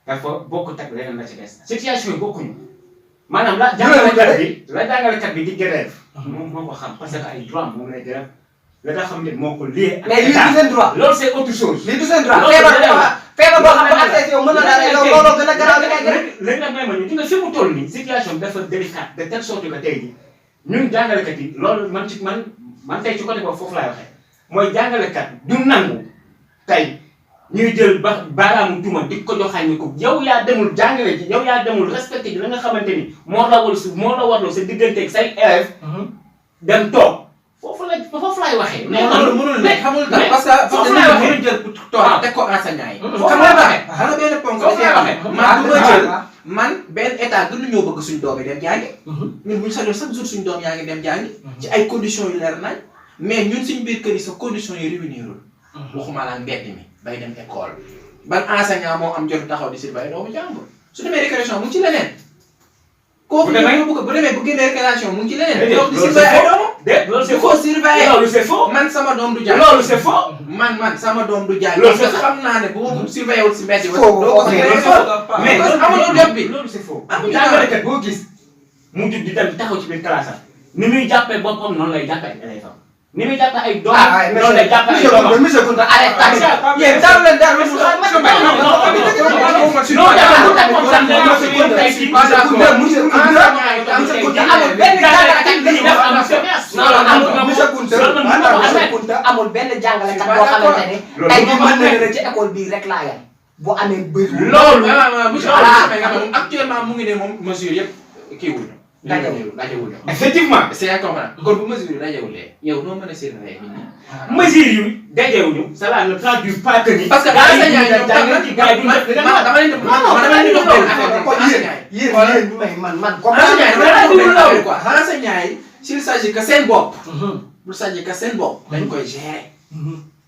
Speaker 2: dafa bokkut ak leneen la ci des situation yi bokkuñu maanaam la jàngalekat bi di grève moom moo ko xam parce que ay droit moom lay grève la nga xam ne moo ko lié.
Speaker 1: mais lii du seen droit
Speaker 2: loolu c'est autre chose.
Speaker 1: lii du seen droit feebar boo xam ne accès yow mën na la looloo gën a garaaw li ngay def.
Speaker 2: léegi nag may ma ñu nga fi mu toll nii situation bi dafa délicate de telle sorte que tey jii ñun jàngalekat yi loolu man tey ci côté boobu foofu laay waxee mooy jàngalekat du nangu tey ñuy jël baaraamu tuuma di ko joxaay ni ko yow yaa demul jàngale ji yow yaa demul respecté ji la nga xamante ni moo la warloo sa digganteeg say élèves dem toog foofu laay waxee.
Speaker 4: mais mënul nekk xamul tax parce que foofu laay waxee mënuñ jël toog teg ko enseignant yi.
Speaker 2: foofu laay waxee
Speaker 4: xam nga benn ponk da cee waxee man du ma jël man benn état gën ñoo bëgg suñ doom yi dem jàngi. ñun bu ñu sañoon chaque jour suñ doom yaa ngi dem jàngi. ci ay conditions yu leer nañ mais ñun suñ biir kër yi sa conditions yi réunirul. waxuma la mbedd mi bay dem école ban enseignant moo am jot taxaw di si bay doomu jàmbur su demee récréation mu ngi ci leneen. kooku bu demee bu génnee récréation mu ngi ci leneen. di si bay ay doomam
Speaker 2: de loolu c'est
Speaker 4: il faut
Speaker 2: faux.
Speaker 4: surveiller
Speaker 2: loolu c'est faux.
Speaker 4: man sama doom du jàng.
Speaker 2: loolu c'est faux.
Speaker 4: man sama doom du jàng.
Speaker 2: loolu
Speaker 4: parce que xam naa ne bu ma surveillé wul si mbedd yi.
Speaker 1: Faux,
Speaker 4: doo ko
Speaker 1: faux.
Speaker 4: surveillé.
Speaker 2: mais
Speaker 4: parce que amuñu jot bi.
Speaker 2: loolu c'est faux.
Speaker 4: amuñu
Speaker 2: jàngalekat boo gis mu jug di dem taxaw ci biir classe am ni muy jàppee boppam noonu lay jàppee ay élèves am ni muy jàppee ay doomam noonu lay jàppee ay doomam.
Speaker 1: monsieur Kounta arrête yéen daal leen daal amul benn jàngalekat boo xamante ne tey jii mën na leen ci école bii rek laa yem bu amee bëri
Speaker 4: loolu monsieur moom actuellement mu ngi ne moom mesure yëpp kii wuñu dajewuñu
Speaker 2: effectivement.
Speaker 4: c'est à comprendre kon bu mesure yi dajewulee yow noo mën a surveiller nit ñi
Speaker 2: mesures yu dajewuñu cela ne traduit pas que ni.
Speaker 4: parce que enseignant yi ñoom dama leen di dox benn affaire
Speaker 1: yéen man comme
Speaker 4: enseignant yi s'il s'agit que seen bopp bu s'agit que seen bopp dañ koy gérer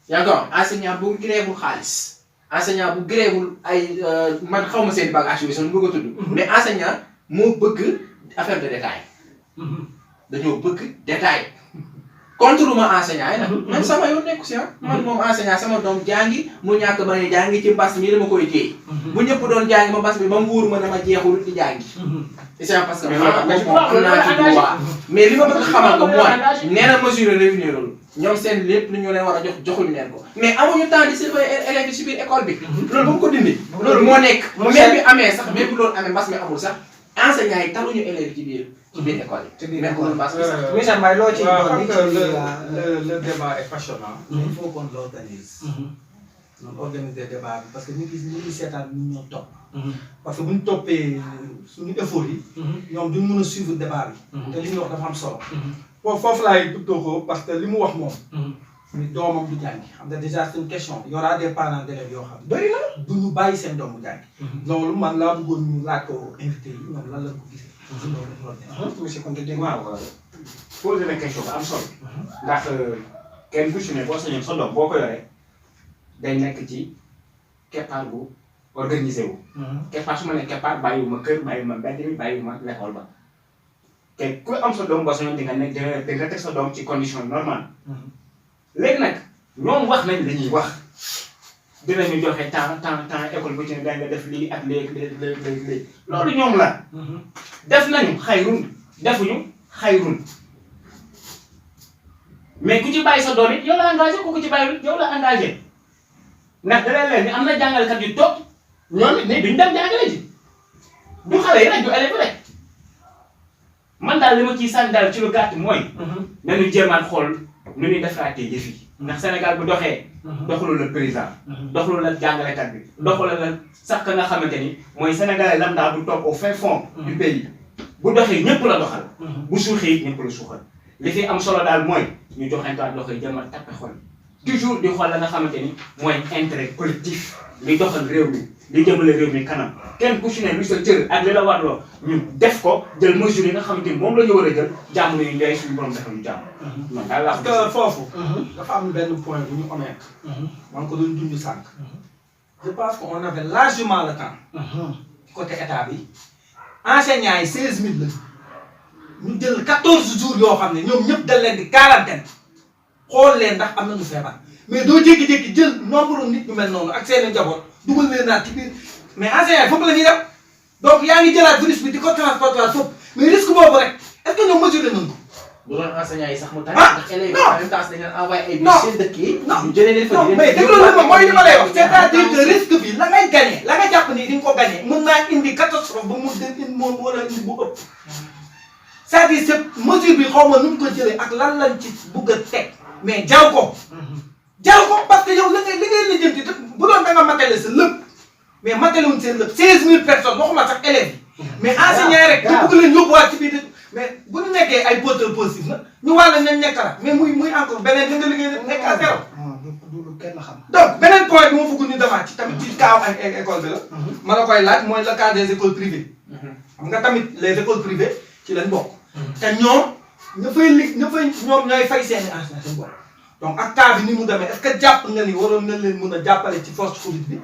Speaker 4: yaa ngi ko enseignant bu gréewul xaalis enseignant bu gréewul ay man xaw ma seen bagage yooyu sax bëgg a tudd mais enseignant moo bëgg affaire de détail dañoo bëgg détail contre ma enseignant yi nag man sama yoon nekku si man moom enseignant sama doom jàngi mu ñàkk ba ne jàngi ci mbas mi dama koy téye bu ñëpp doon jàngi ma mbas mi ba mu wóor ma dama jeexul di jàngi c'est parce que moom am naa ci droit mais li ma bëgg xamal ko mooy nee na mesure revenir ñoom seen lépp lu ñu leen war a jox joxuñu leen ko mais amuñu temps di surveiller élèves yi si biir école bi loolu ba mu ko dindi loolu moo nekk même bi amee sax même bu loolu amee mbas mi amul sax enseignants yi taluñu élèves yi ci biir école yi même bu loolu mbas mi sax
Speaker 1: monsieur Mbaye loo ci
Speaker 3: xam nga le débat est passionnant. il faut qu'on l'organise. noonu organiser débat bi parce que ñu ngi seetaan ñu ñoo topp. parce que bu ñu toppee suñu effort yi. ñoom duñ mën a suivre débat bi. te li ñu wax dafa am solo. foofu laay tuddoo ko parce que li mu wax moom. ni doomam du jàngi xam nga déjà c'est une question y aura des parents d'élèves yoo xam. bëri na du ñu bàyyi seen doom mu jàngi. loolu man laa bëggoon ñu laaj ko invité yi ñoom lan la ko gisee.
Speaker 1: monsieur Kounta dégg
Speaker 2: waaw posé na question bu am solo. ndax kenn ku ci ne boo sañoon sa doom boo ko yoree day nekk ci keppaar bu organisé wu. keppaar su ma nee keppaar bàyyiwuma kër bàyyiwuma mbedd mi bàyyiwuma l'école ba. te ku am sa doom boo sañoon di nga nekk di nga teg sa doom ci condition normale. léegi nag ñoom wax nañ li ñuy wax dinañu joxe temps école bu ci ne dañ nga def lii ak léegi loolu ñoom la. def nañu xayrun defuñu xayrun mais ku ci bàyyi sa doom it yow la engagé ku ci bàyyi yow la engagé ndax dana leen ni am na jàngalekat yu toog ñoom it ne duñ dem jàngale ji du xale yi rek du élève rek man daal li ma ciy sànni daal ci lu gàtt mooy. nañu jéemaat xool nu ñuy defaraatee yëf yi. ndax Sénégal bu doxee. doxalul la président. doxalul la jàngalekat bi. doxalul la sax ka nga xamante ni mooy sénégalais lambda bu toog au fin fond. du pays bu doxee ñëpp la doxal. bu suuxee ñëpp la suuxal. li fi am solo daal mooy ñu joxantuwaat loxo yi jëm a tappe xol toujours di xool la nga xamante ni mooy intérêt collectif li doxal réew mi li jëmale réew mi kanam kenn ku ci ne lu sa cër ak li la warloo ñu def ko jël mesure yi nga xamante ni moom la ñu war a jël jàmm nañu ndey suñu borom defal ñu jàmm. man daal laa
Speaker 3: parce que foofu. dafa am benn point bu ñu omettre. man ko doon dund sànq. je pense qu'on avait largement le temps. côté état bi enseignants yi 16000 la. ñu jël 14 jours yoo xam ne ñoom ñëpp dañ leen di quarantaine xool leen ndax am nañu feebar mais doo jékki-jékki jël nombre nit ñu mel noonu ak seen i njaboot dugal leen naat ci biir mais enseignants yi foofu la ñuy def donc yaa ngi jëlaat virus bi di ko transporter foofu mais risque boobu rek est-ce que ñoom mesuré nañu ko.
Speaker 4: bu doon enseignants yi sax mu tànn.
Speaker 3: ah
Speaker 4: ndax élèves yi en même temps dañu leen envoyé ay bus seen dëkk yi.
Speaker 3: non
Speaker 4: ñu jëlee leen fa
Speaker 3: non
Speaker 4: di leen
Speaker 3: mais déglu la ma mooy li ma lay wax c'est-à-dire que risque bi la ngay gagné la nga jàpp ni di nga ko gagné mën naa indi catastrophe ba mu indi moom wala indi bu ëpp. c'est-à-dire cette mesure bi xaw ma nu mu ko jëlee ak lan lañ ci bugg a teg mais jaw ko. jaw ko parce que yow li ngay lijjanti bu doon da nga matale sa lépp mais matale wuñ seen lépp 16000 personnes waxuma sax élèves yi. mais enseignants rek ñu bëgg leen yóbbuwaat ci biir mais bu ñu nekkee ay porteurs positifs na ñu wàll nañ nekk la mais muy encore beneen li nga liggéey nekk à zéro.
Speaker 1: du kenn xam.
Speaker 3: donc beneen point bi ma bëgg ñu demaat ci tamit ci kaaw ak école bi la. ma la koy laaj mooy le cas des écoles privées. xam nga tamit les écoles privées ci lañ bokk. te ñoom ñoom ñooy fay seen i enseignants seen bopp donc ak cas bi ni mu demee est-ce que jàpp nga ni waroon na leen mun a jàppale ci force Covid bi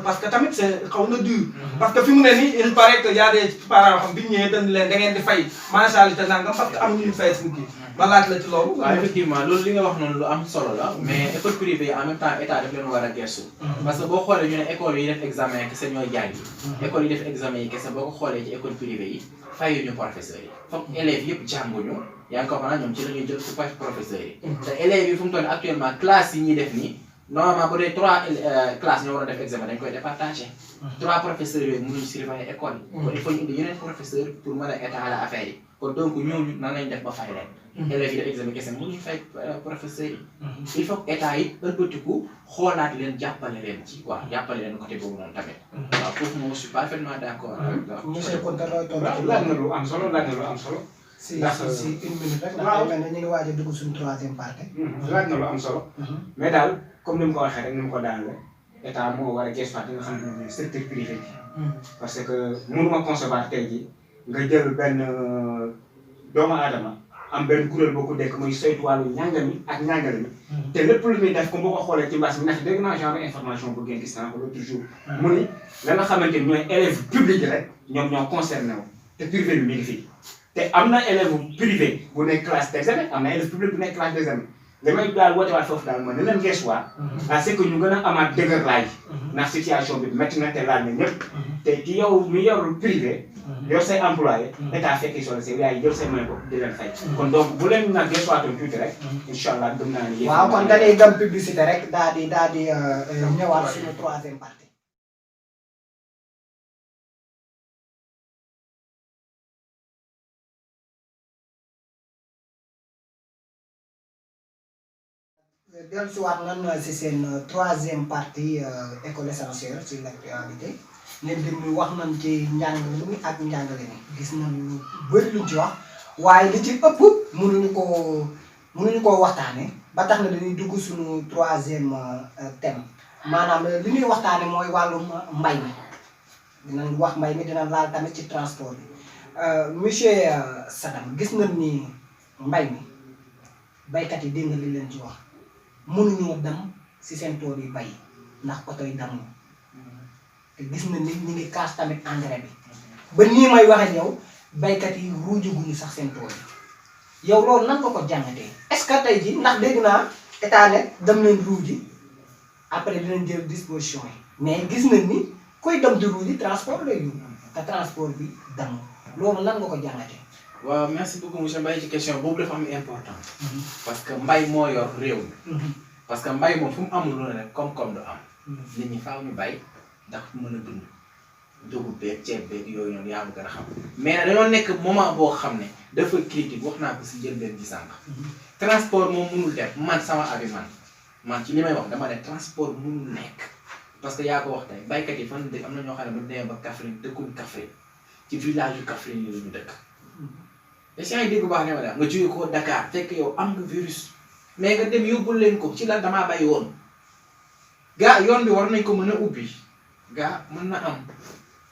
Speaker 3: parce que tamit c'est xaw na dur parce que fi mu ne nii il paraît que y a des parents xam bi ñu ñëwee dañ leen da ngeen di fay mensualité nangam parce que am ñu fay suñu kii ma laaj la ci loolu.
Speaker 4: waaw effectivement loolu li nga wax noonu lu am solo la mais école privée yi en même temps état daf leen war a gëstu. parce que boo xoolee ñu ne école yi def examen kese ñooy jàngi. école yi def examen yi kese boo ko xoolee ci école privée yi fayuñu professeurs yi. foog élèves yëpp jànguñu yaa ngi ko xanaa ñoom ci la ñuy jël su fay professeurs yi. te élèves yi fu mu toll actuellement classe yi ñuy def nii normalement bu dee 3 classes ñoo war a def examen dañ koy départager. 3 professeurs yooyu mënuñu surveiller école yi. kon il faut ñu indi yeneen professeurs pour mën a étaler affaire yi kon donc ñooñu nan lañ def ba fay leen. élèves yi def examen kese mënuñu fay professeurs yi. il faut que état yi ëlbatiku xoolaat leen jàppale leen ci quoi jàppale leen côté boobu noonu tamit. waaw foofu moom je suis parfaitement d'accord.
Speaker 1: monsieur Konta looy tontu
Speaker 2: waaw laaj na lu am solo laaj na lu am solo.
Speaker 1: si une minute rek. ndax day mel ne ñu ngi waaj a dugg suñu 3e partie.
Speaker 2: laaj na lu am solo. mais daal comme ni mu ko waxee rek ni mu ko daanale état moo war a gëstuwaat li nga xam ne secteur privé bi. parce que mënuma concevoir tey jii nga jël benn doomu aadama am benn kuréel boo ko dekk muy saytu wàllu njàng mi ak njàngale mi. te lépp lu muy def comme boo ko xoolee ci mbas mi ndax dégg naa genre information bu ngeen gis naa ko l'autre jour. mu ni la nga xamante ni ñooy élèves publics rek ñoom ñoo concerné wu te privé bi mi ngi fii. te am na élève privé bu nekk classe d'examen am na élève public bu nekk classe d'examen li may daal woote waat foofu daal mooy ne leen geesuwaat c'est que ñu gën a amaat dëgër laay ndax situation bi métti na te laal na ñëpp te ci yow mi yor privé yor say employé état fekk solo si yaay jël say moyen bopp di leen fay kon donc bu leen nag geesuwaatoon tuuti rek incha allah gëm naa ne
Speaker 1: waaw kon dañuy gëm publicité rek daal di ñëwaat suñu 3e partie. dellusiwaat nan si seen 3e partie école essentielle sur l'actualité ngeen déglu wax nañ ci njàng mi ak njàngale mi gis nañ lu bëri luñ ci wax waaye li ci ëpp mënuñu koo waxtaane ba tax na dañuy dugg suñu 3e thème maanaam li ñuy waxtaane mooy wàllum mbay mi dinañ wax mbay mi dina laal tamit ci transport bi monsieur Sadam gis nañ ni mbay mi baykat yi dégg nga li leen ci wax mënuñoo dem si seen tool yi bay ndax oto yi damm te gis na nit ñi ngi kaas tamit engrais bi ba nii may wax ak yow baykat yi ruujaguñu sax seen tool yi yow loolu nan nga ko jàngatee est-ce que tey jii ndax dégg naa état ne dem leen ruuji après dinañ jël disposition yi mais gis nañ ni koy dem di ruuji transport lay yóbbu te transport bi damm loolu nan nga ko jàngatee.
Speaker 4: waaw merci beaucoup monsieur Mbaye ci question boobu dafa am important. parce que mbay moo yor réew mi. parce que mbay moom fu mu amul lu ne rek koom-koom du am. nit ñi faaw ñu bay ndax mën a dund. dugub beeg ceeb beeg yooyu noonu yaa ngi gën a xam. mais nag dañoo nekk moment boo xam ne dafa critique wax naa ko si njëlbeen gi sànq. transport moom mënul dem man sama abi man ci li may wax dama ne transport mënul nekk. parce que yaa ko wax tey baykat yi fan dëkk am na ñoo xam ne bu ñu demee ba Kaffrine dëkkuñ Kaffrine ci village yu Kaffrine yi la ñu dëkk. est-ce que dégg baax ne ma nga jóge ko Dakar fekk yow am nga virus mais nga dem yóbbul leen ko ci lan damaa bàyyi woon gaa yoon bi war nañ ko mën a ubbi gaa mën na am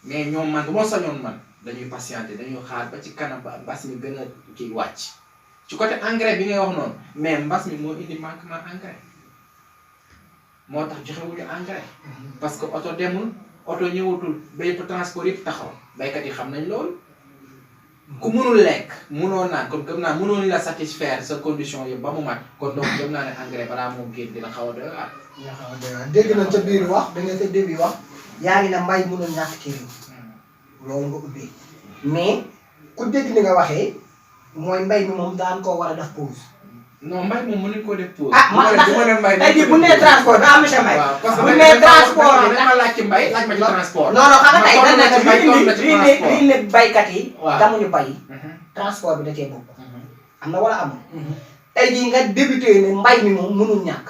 Speaker 4: mais ñoom man bu ma sañoon man dañuy patienter dañuy xaar ba ci kanam ba mbas mi gën a kii wàcc ci côté engrais bi ngay wax noonu mais mbas mi moo indi manquement engrais moo tax joxewuñu engrais parce que oto demul oto ñëwatul béykat transport yëpp taxaw baykat yi xam nañ loolu. ku mënul lekk mënoo naan comme gëm naa mënoo la satisfaire sa condition yëpp ba mu mat kon donc gëm naa ne engrais balaa moom génn dina xaw a doy waar.
Speaker 1: dina xaw a doy waar dégg nañ sa biir wax da nga sa début wax yaa ngi ne mbay mënul ñàkk ci réew loolu nga ubbee mais ku dégg ni nga waxee mooy mbay mi moom daan koo war a def pause.
Speaker 4: non mbay moom mënuñ ko def pause.
Speaker 1: ah man tey jii bu nee transport daa monsieur Mbaye.
Speaker 4: waaw parce que
Speaker 1: bu nee transport bi
Speaker 4: dama laaj ci mbay laaj ma ci transport.
Speaker 1: non non xam nga tey dañ
Speaker 4: transport
Speaker 1: lii ne baykat yi.
Speaker 4: waaw
Speaker 1: damuñu bay. transport bi da cee bokk. am na wala amul. tey jii nga débuté ne mbay mi moom mënul ñàkk.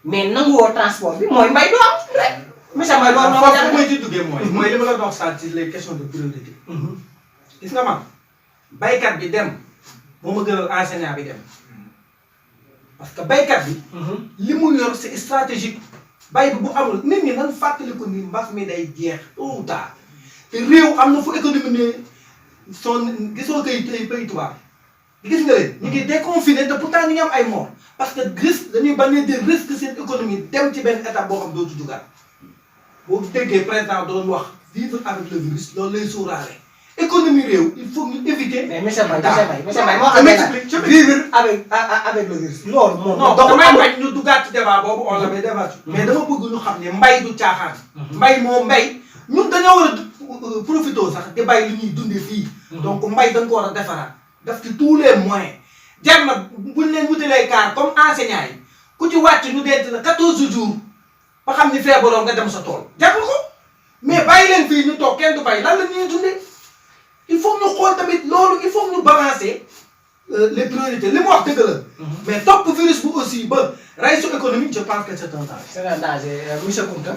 Speaker 1: mais nanguwoo transport bi mooy mbay du am rek. monsieur Mbaye loolu
Speaker 3: foofu bu may ci duggee mooy li ma la dox sant ci les questions de priorité. gis nga man baykat bi dem moo ma gënal enseignant bi dem. parce que baykat bi. li mu yor c'est stratégique. bay bi bu amul nit ñi nan fàttaliku ni mbas mi day jeex tôt ou tard te réew am na fu économie ne son gisoo kay pays tubaab gis nga leen ñu ngi déconfiné te pourtant ñu ngi am ay mort parce que risque dañuy bañ a jël risque seen économie dem ci benn étape boo xam doo ci jugaat boo déggee président doon wax vivre avec le virus loolu lay suuraale économie réew il faut ñu éviter.
Speaker 1: mais monsieur Mbaye moo xam ne vivre avec le virus. loolu moom
Speaker 3: non damay bañ ñu duggaat ci débat boobu on l'avait débattu. mais dama bëgg ñu xam ne mbay du caaxaan. mbay moo mbay ñun dañoo war a profité sax di bay li ñuy dundee fii. donc mbay dañ ko war a defaraat def ci tous les moyens. jar na buñ leen wutalee car comme enseignant yi ku ci wàcc ñu denc la 14 jours ba xam ni feebaroo nga dem sa tool jarul ko mais bàyyi leen fii ñu toog kenn du bay lan la ñuy dundee il faut ñu xool tamit loolu il faut ñu balancer les priorités li mu wax dëgg la. mais topp virus bu aussi ba rey su économique je pense que c'est un danger.
Speaker 1: c'est un danger monsieur Kounta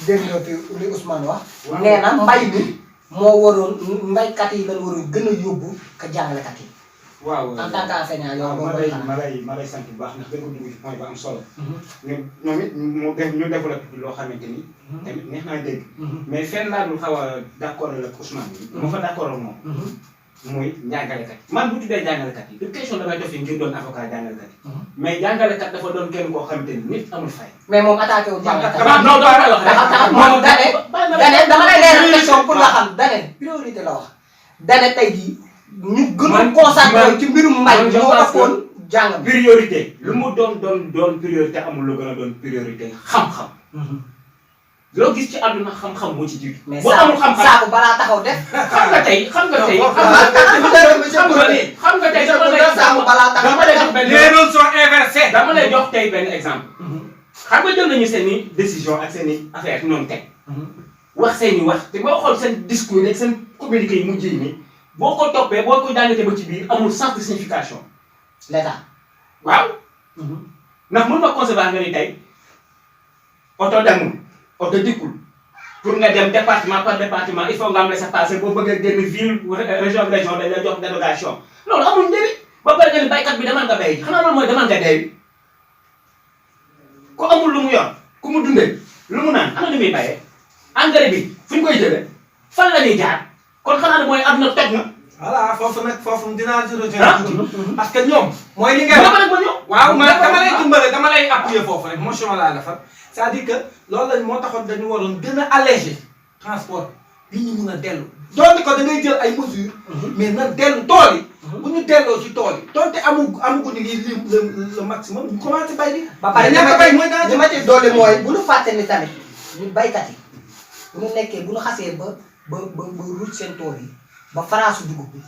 Speaker 1: dégg nga fi li Ousmane wax. nee na mbay mi moo waroon mbaykat yi lañ waroon gën a yóbbu ka jàngalekat yi.
Speaker 2: waaw
Speaker 1: en tant qu'enseignant yow
Speaker 2: ma lay sant bu baax ndax da nga ko dugg ci point ba am solo. ñoom it ñu développé ci loo xamante ni. tamit neex naa dégg. mais fenn laa dul xaw a d'accord ak Ousmane bi. ma fa d'accord ak moom. mooy jàngalekat yi. man bu tuddee jàngalekat yi du question damay def ngir doon avocat jàngalekat yi. mais jàngalekat dafa doon kenn koo xamante ni nit amul fay.
Speaker 1: mais moom attaqué wu jàngalekat
Speaker 2: yi. non dama lay wax rek.
Speaker 1: moom dane dama lay leeral question pour nga xam dane priorité la wax. dane tey jii ñu gën a concentré ci mbirum mbay moo ëppoon jàng
Speaker 2: priorité lu mu doon priorité amul lu gën a doon priorité xam-xam. loo gis ci àdduna xam-xam moo ci jiitu.
Speaker 1: mais
Speaker 2: boo amul xam-xam
Speaker 1: saako balaa taxaw def.
Speaker 2: xam nga tey xam nga tey dama lay jox benn
Speaker 3: les rôles sont inversés.
Speaker 2: dama lay jox tey benn exemple. xam nga jël nañu seen i décision ak seen i affaire noonu teg. wax seen i wax te boo xool seen discours yi seen communiqué yi mujj yi nii boo ko toppee boo ko jàngatee ba ci biir amul sens de signification.
Speaker 1: l'état.
Speaker 2: waaw. ndax mën nga concevoir nga ni tey oto demul oto dikkul pour nga dem département par département il faut nga am laissez-passer boo bëggee génn ville région dañ lay jox dérogation loolu amul njëriñ ba pare nga ni baykat bi demal nga bay xanaa loolu mooy demal nga deewi ku amul lu mu yor ku mu dundee lu mu naan ana lu muy bayee engrais bi fu ñu koy jëlee fan la ñuy jaar kon xanaa ne mooy am na toj na.
Speaker 3: voilà foofu dinaa ci rejoindre parce que ñoom. mooy li nga
Speaker 2: wax ba ñëw.
Speaker 3: waaw man dama lay dimbale dama lay appuyer foofu rek motion laa defar c'est-à-dire que loolu lañ moo taxoon dañu waroon gën a alléger transport li ñu mun a dellu. doon ko da ngay jël ay mesures. mais na dellu tool yi. bu ñu delloo ci tool yi donte amuguñu le maximum ñu commencé bay bi.
Speaker 1: ba pare li ma ci doole mooy bu ñu fàtte ni tamit ñun baykat yi bu ñu nekkee bu ñu xasee ba ruuj seen tool yi ba faraasu dugub bi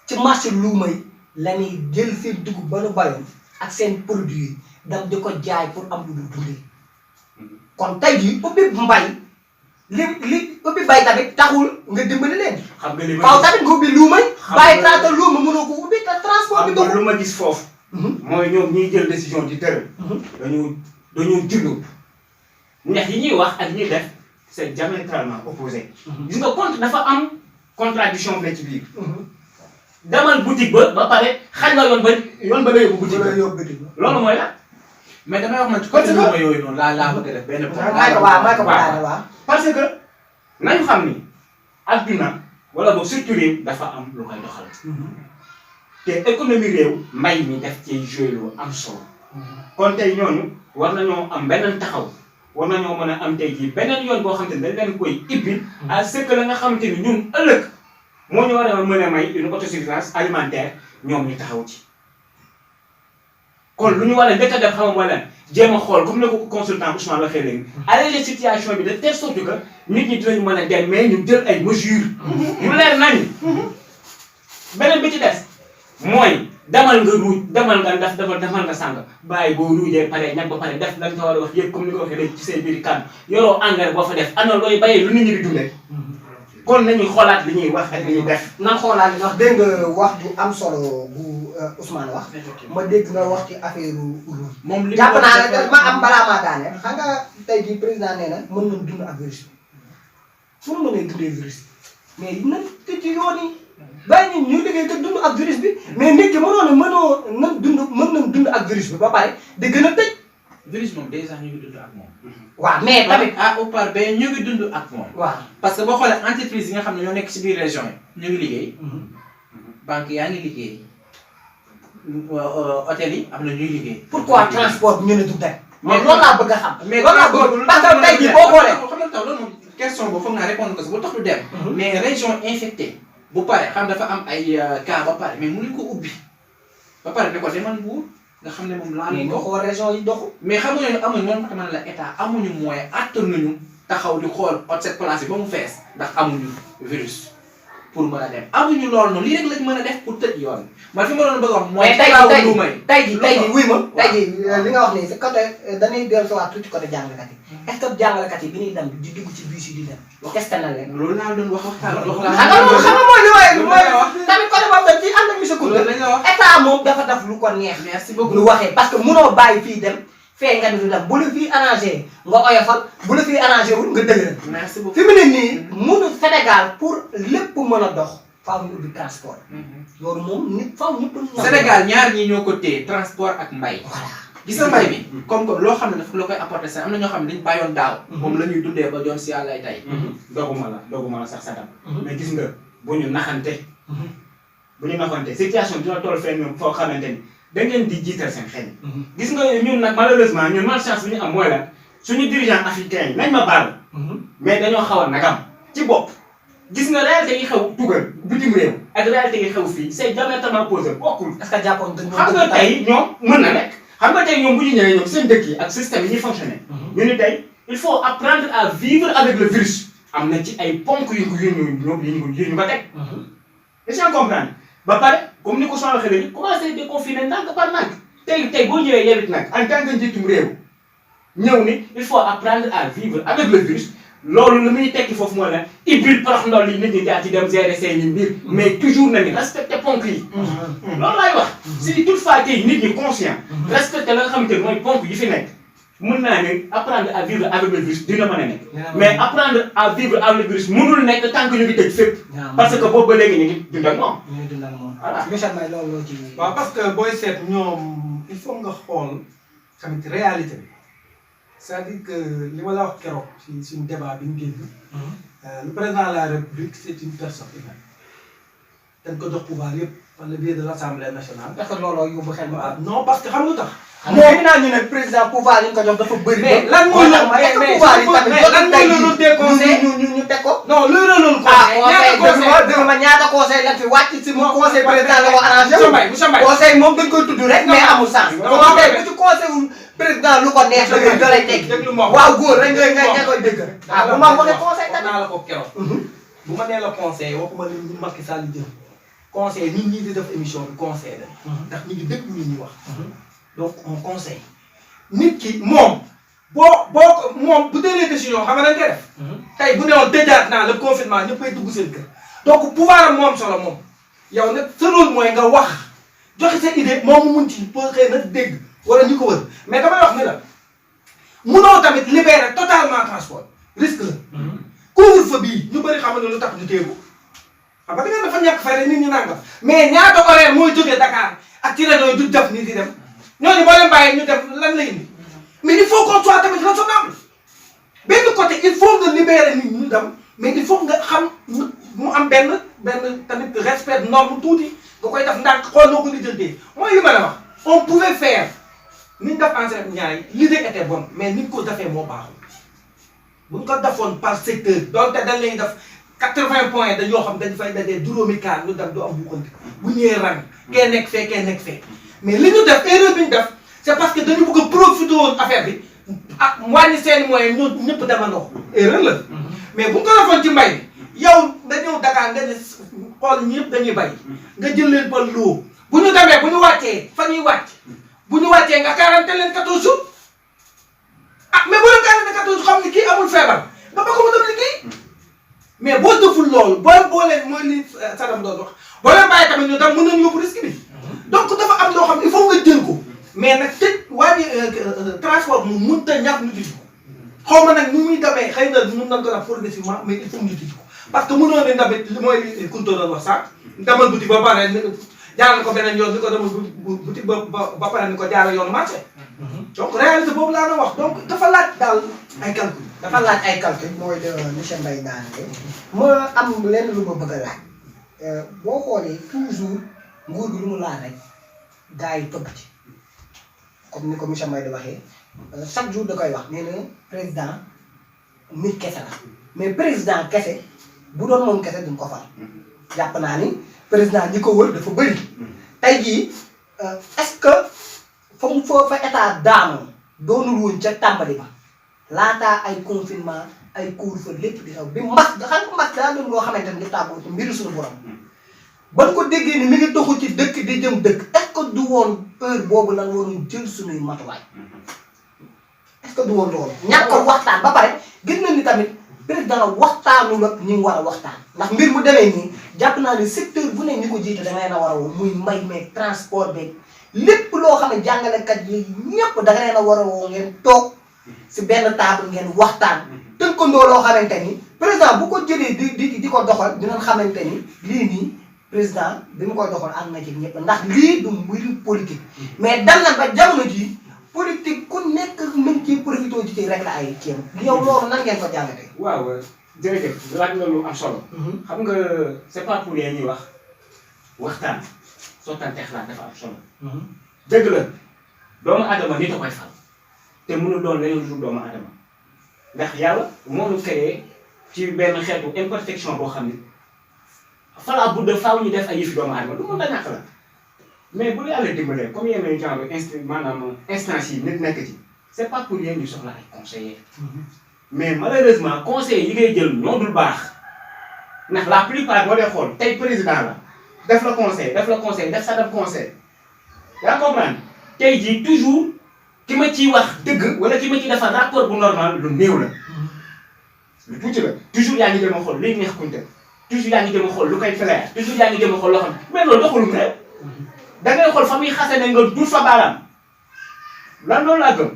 Speaker 1: ci marché luuma yi la ñuy jël seen dugub ba nu bayoon ak seen produit yi dem di ko jaay pour am lu dul dundee kon tey jii ubbi mbay li ubbi bay tamit taxul nga dimbali leen.
Speaker 2: xam nga li ma
Speaker 1: faaw tamit nga ubbi luuma yi. bàyyi tracteur luuma mënoo ko ubbi te transport bi doxul.
Speaker 2: lu ma gis foofu. mooy ñoom ñiy jël décision di tëral. dañoo julloo. ñax yi ñuy wax ak ñuy def c'est diamétralement opposé. gis nga compte dafa am contradiction bi ci biir. demal boutique ba pare xañ la yoon ba la yóbbu boutique ba. loolu mooy la.
Speaker 4: mais damay wax man ci côté luuma yooyu noonu laa bëgg a def benn
Speaker 1: waaw
Speaker 2: parce que nañu xam ni adduna wala boog surtout réew dafa am lu koy doxal. te économie réew mbay mi def ci joué lu am solo. kon tey ñooñu war nañoo am beneen taxaw war nañoo mën a am tey jii beneen yoon boo xamante ni dañ leen koy ibbi. à ce que la nga xamante ni ñun ëllëg moo ñu war a mën a may une autosuffisance alimentaire ñoom ñu taxaw ci. kon lu ñu war a njëkk a def xam nga mooy lan jéem a xool comme ne ko consultant Ousmane waxee léegi. alléger situation bi de telle sorte que nit ñi dinañu mën a dem mais ñu jël ay mesures. yu leer nañu. beneen bi ci des mooy demal nga ruuj demal nga def demal nga sàng bàyyi boo ruujee pare ñag ba pare def la nga war a wax yëpp comme ni ko waxee léegi ci seen biir kàddu yoroo engrais boo fa def ana looy bayee lu nit ñi di dundee. kon nañuy xoolaat li ñuy wax ak li ñuy def.
Speaker 1: nan xoolaat li nga wax dégg nga wax ju am solo bu Ousmane wax. ma dégg nga wax ci affaire ruuj.
Speaker 4: moom li
Speaker 1: jàpp naa ne ma am balaa maa daane xam nga tey jii président nee na mën nañ dund ak virus bi. fu mu mënee dundee virus bi mais nañ tëj ci yoon yi bàyyi ñun ñu liggéey te dund ak virus bi mais nit ki mën nañ dund ak virus bi ba pare di gën a tëj.
Speaker 4: virus moom déjà ñu ngi dund ak moom.
Speaker 1: waaw mais tamit
Speaker 4: A ou par B ñu ngi dund ak moom.
Speaker 1: waaw
Speaker 4: parce que boo xoolee entreprise yi nga xam ne ñoo nekk ci biir région yi ñu ngi liggéey. banque yaa ngi liggéey. hôtel yi am na ñuy liggéey.
Speaker 1: pourquoi transport bi ñu ne du dem.
Speaker 4: mais
Speaker 1: loolu laa bëgg a xam.
Speaker 4: mais
Speaker 1: loolu laa bëgg parce que tey jii boo xoolee.
Speaker 4: xam nga taw loolu moom question boobu foog naa répondre ko si bu tax du dem. mais région infectée bu pare xam dafa am ay cas ba pare mais mënuñ ko ubbi ba pare ne ko demal Mbour nga xam ne moom laalu
Speaker 1: nga xool région yi doxu.
Speaker 4: mais xamuñu ne amuñu moom tamit la état amuñu moyen attanuñu taxaw di xool cette place yi ba mu fees ndax amuñu virus pour mën a dem amuñu loolu noonu lii rek lañ mën a def pour tëj yoon man fi ma doon bëgg a wax. mooy
Speaker 1: tey jii wuy ma tey jii li nga wax nii si côté dañuy dellusiwaat tuuti côté jàngalekat yi est-ce que jàngalekat yi bi ñuy dem di dugg ci bus yi di dem. testé na leen.
Speaker 4: loolu laa doon wax waxtaan wax
Speaker 1: xam nga loolu xam nga mooy li may tamit côté boobu dañ ciy ànd ak monsieur Koungheul.
Speaker 4: loolu lañ la wax
Speaker 1: état moom dafa def lu ko neex.
Speaker 4: merci beaucoup
Speaker 1: lu waxee parce que munoo bàyyi fii dem fee nga du dem bu la fii arrangé nga oyofal bu la fii arrangé wul nga dëgëral.
Speaker 4: merci beaucoup
Speaker 1: fi mu ne nii munu Sénégal pour lépp mën a dox faaw ñu ubbi transport. loolu moom nit faaw ñëpp
Speaker 4: Sénégal ñaar ñi ñoo ko téye transport ak mbay.
Speaker 1: voilà
Speaker 4: gis nga mbay bi comme loo xam ne dafa la koy apporter seen am na ñoo xam ne dañ bàyyoon daaw. moom la ñuy dundee ba doon si yàlla tey.
Speaker 2: doguma la sax sadam mais gis nga bu ñu naxante situation dina toll fenn ñoom foo xamante ni da ngeen di jiital seen xel. gis nga ñun nag malheureusement ñun malchance bi ñu am mooy lan suñu dirigeant africain yi nañ ma baal. mais dañoo xaw a nagam ci bopp. gis nga réalité yi xew tugal bitim réew ak réalité yi xew fii c'est diamétralement opposé bokkul.
Speaker 1: est-ce que jàppoon dañoo
Speaker 2: xam nga tey ñoom mën na nekk xam nga tey ñoom bu ñu ñëwee ñoom seen dëkk yi ak système yi ñuy fonctionner. ñu ni tey il faut apprendre à vivre avec le virus. am na ci ay ponk yu ñu ko teg. est-ce que comprendre ba pare comme ni ko soxla waxee léegi commencé déconfiner ndànk par ndànk. tey boo ñëwee yow it nag en tant que njiitum réew ñëw ni il faut apprendre à vivre avec le virus. loolu lu muy tekki foofu mooy la ibil parax ndol yi nit ñi jaar ci dem gérer seen i mbir mais toujours na ni respecté ponk yi. loolu laay wax. si toutefois tey nit ñi conscient. respecté la nga xamante ne mooy ponk yi fi nekk. mën naa ne apprendre à vivre avec le virus dina mën a nekk. mais apprendre à vivre avec le virus mënul nekk tant que ñu ngi tëj fépp. parce que boobu ba léegi ñu ngi dund ak moom.
Speaker 1: ñu ngi dund ak moom.
Speaker 2: voilà
Speaker 1: monsieur Mbaye loolu ci.
Speaker 3: waaw parce que booy seet ñoom il faut nga xool tamit réalité bi. c'est-à-dire que li ma la wax keroog ci suñu débat bi ñu génn. le président de la République c'est une personne humaine. dañ ko jox pouvoir yëpp par le biais de l'Assemblée nationale.
Speaker 1: est-ce que looloo yóbbu xel ma.
Speaker 3: non parce que xam nga tax.
Speaker 1: moom naa ñu ne président pouvoir yi ñu ko jox dafa bëri.
Speaker 3: mais lan mooy la
Speaker 1: pouvoir yi tamit
Speaker 3: lan mooy le rôle des conseils
Speaker 1: ñu teg ko.
Speaker 3: non luy rôle conseil
Speaker 1: ñaata conseil lañ fi wàcc si mu conseil président la ko arrangé.
Speaker 3: monsieur Mbaye
Speaker 1: conseil moom dañ koy tudd rek mais amul sens. donc tey bu ci conseil wul président lu ko neex da lay teg. waaw góor rek nga koy dëgg. ah bu ma waxee conseil tamit
Speaker 3: naa la ko keroog. bu ma nee la conseil waxuma ni ñu Macky Sall jël conseil nit ñi di def émission bi conseil la. ndax ñu ngi déglu li ñuy wax. donc on conseille. nit ki moom moom bu jëlee décision xam nga dañ koy def. tey bu ne woon tëjaat naa le confinement ñëppay dugg seen kër. donc pouvoir am moom solo moom yow nag sa rôle mooy nga wax joxe sa idée moom mu mun ci pour xëy na dégg wala ñu ko wër mais damay wax ni la munoo tamit libérer totalement transport risque la. couvre-feu bii ñu bëri xam ne lu tax ñu téye ko xam nga da ngeen dafa ñàkk fay rek nit ñi nangam mais ñaata horaire mooy jógee Dakar ak ci rajo yi du def nit di dem ñooñu boo leen bàyyi ñu def lan la indi mais il faut qu'on soit tamit raisonnable benn côté il faut nga libérer nit ñi dem mais il faut nga xam mu am benn tamit respect norme tuuti nga koy def ndànk xool noo ko lijjantee mooy li ma la wax on pouvait faire ni ñu def enseignant ñaari l'idée était bonne mais ni ñu ko defee moo baaxul bu ñu ko defoon par secteur donte dañ lay def 80 points dañ yoo xam dañ fay dajee juróomi kaar ñu dem du am buuxante bu ñëwee rang kee nekk fee mais li ñu def erreur bi ñu def c'est parce que dañu bëgg a profité woon affaire bi ah wàññi seen moyen ñoo ñëpp demandoo erreur la mais bu ñu ko defoon ci mbay bi yow nga ñëw Dakar nga ne xool ñëpp dañuy bay nga jël leen ba loo bu ñu demee bu ñu wàccee fa ñuy wàcc bu ñu wàccee nga quarantaine leen 14 jours ah mais boo leen quarantaine 14 jours xam ni kii amul feebar nga ba ko mu dem liggéey mais boo deful loolu boo leen mooy li Sadam doon wax boo leen bàyyi tamit ñu dem mën nañu yóbbu risque bi donc dafa am loo xam il faut nga jël ko mais nag tëj wàññi transport mu mënut a ñàkk ñu tëj ko xaw ma nag ni muy demee xëy na mën nañu ko def progressivement mais il faut ñu tëj ko parce que mënoo ne tamit li mooy li Kounta doon wax sax demal boutique ba pare jaaral ko beneen yoon ni ko demal boutique ba pare ni ko jaaral yoonu marché. donc réalité boobu laa doon wax donc dafa laaj daal ay calcul.
Speaker 1: dafa laaj ay calcul mooy de monsieur Mbaye daanaka ma am lenn lu ma bëgg a laaj boo xoolee toujours nguur gi lu mu laaj rek gars yi topp ci comme ni ko monsieur Mbaye di waxee chaque jour da koy wax nee na président nit kese la mais président kese bu doon moom kese duñ ko fal. jàpp naa ni président ñi ko wër dafa bëri. tey jii est-ce que fa état daanu doonul woon ca tàmbali ba laataa ay confinement ay couvre-feu lépp di xew bi mbas xam nga mbas daa doon loo xamante ni di tàggoo ci mbiru suñu borom. ban ko déggee ni mi ngi doxu ci dëkk di jëm dëkk est-ce que du woon heure boobu lan waroon jël suñuy matuwaay est-ce que du woon loolu ñàkk a waxtaan ba pare gis nañ ni tamit président waxtaanul ak ñi war a waxtaan ndax mbir mu demee nii jàpp naa ni secteur bu ne ñi ko jiite da ngay na war a woo muy mbay meeg transport beeg lépp loo xam ne jàngalekat yi ñëpp da ngay na war a woo ngeen toog si benn table ngeen waxtaan tënkandoo loo xamante ni président bu ko jëlee di ko doxal dinañ xamante ni lii nii président bi mu koy doxal am na ci ñëpp ndax lii du mbiru politique mais dal na ba jamono ji politique ku nekk mën ci profité ci rek la ay kéem yow loolu nan ngeen ko jàngatee.
Speaker 2: waaw jërëjëf laaj nga lu am solo. xam nga c'est pas pour rien ñuy wax waxtaan sottante xalaat dafa am solo. dëgg la doomu adama nit a koy fal te mënul doon leneen lu dul doomu adama ndax yàlla moo ñu créé ci benn xeetu imperfection boo xam ne fala bu de faaw ñu def ay yëfi doomu adama du mën a ñàkk la mais bu la yàlla dimbalee comme yenn genre instance yi nit nekk ci c'est pas pour rien ñu soxla ay conseillers. mais malheureusement conseillers yi ngay jël ñoo dul baax ndax la plupart boo dee xool tey président la def la conseil def sa def conseil yaa comprendre tey jii toujours ki ma ciy wax dëgg wala ki ma ciy defal rapport bu normal lu néew la lu tuuti la toujours yaa ngi jëm a xool luy neex kunte toujours yaa ngi jëm a xool lu koy flair toujours yaa ngi jëm a xool loo xam mais loolu doxulum rek da ngay xool fa muy xasee ne nga dul fa baaraam lan loolu laa gëm.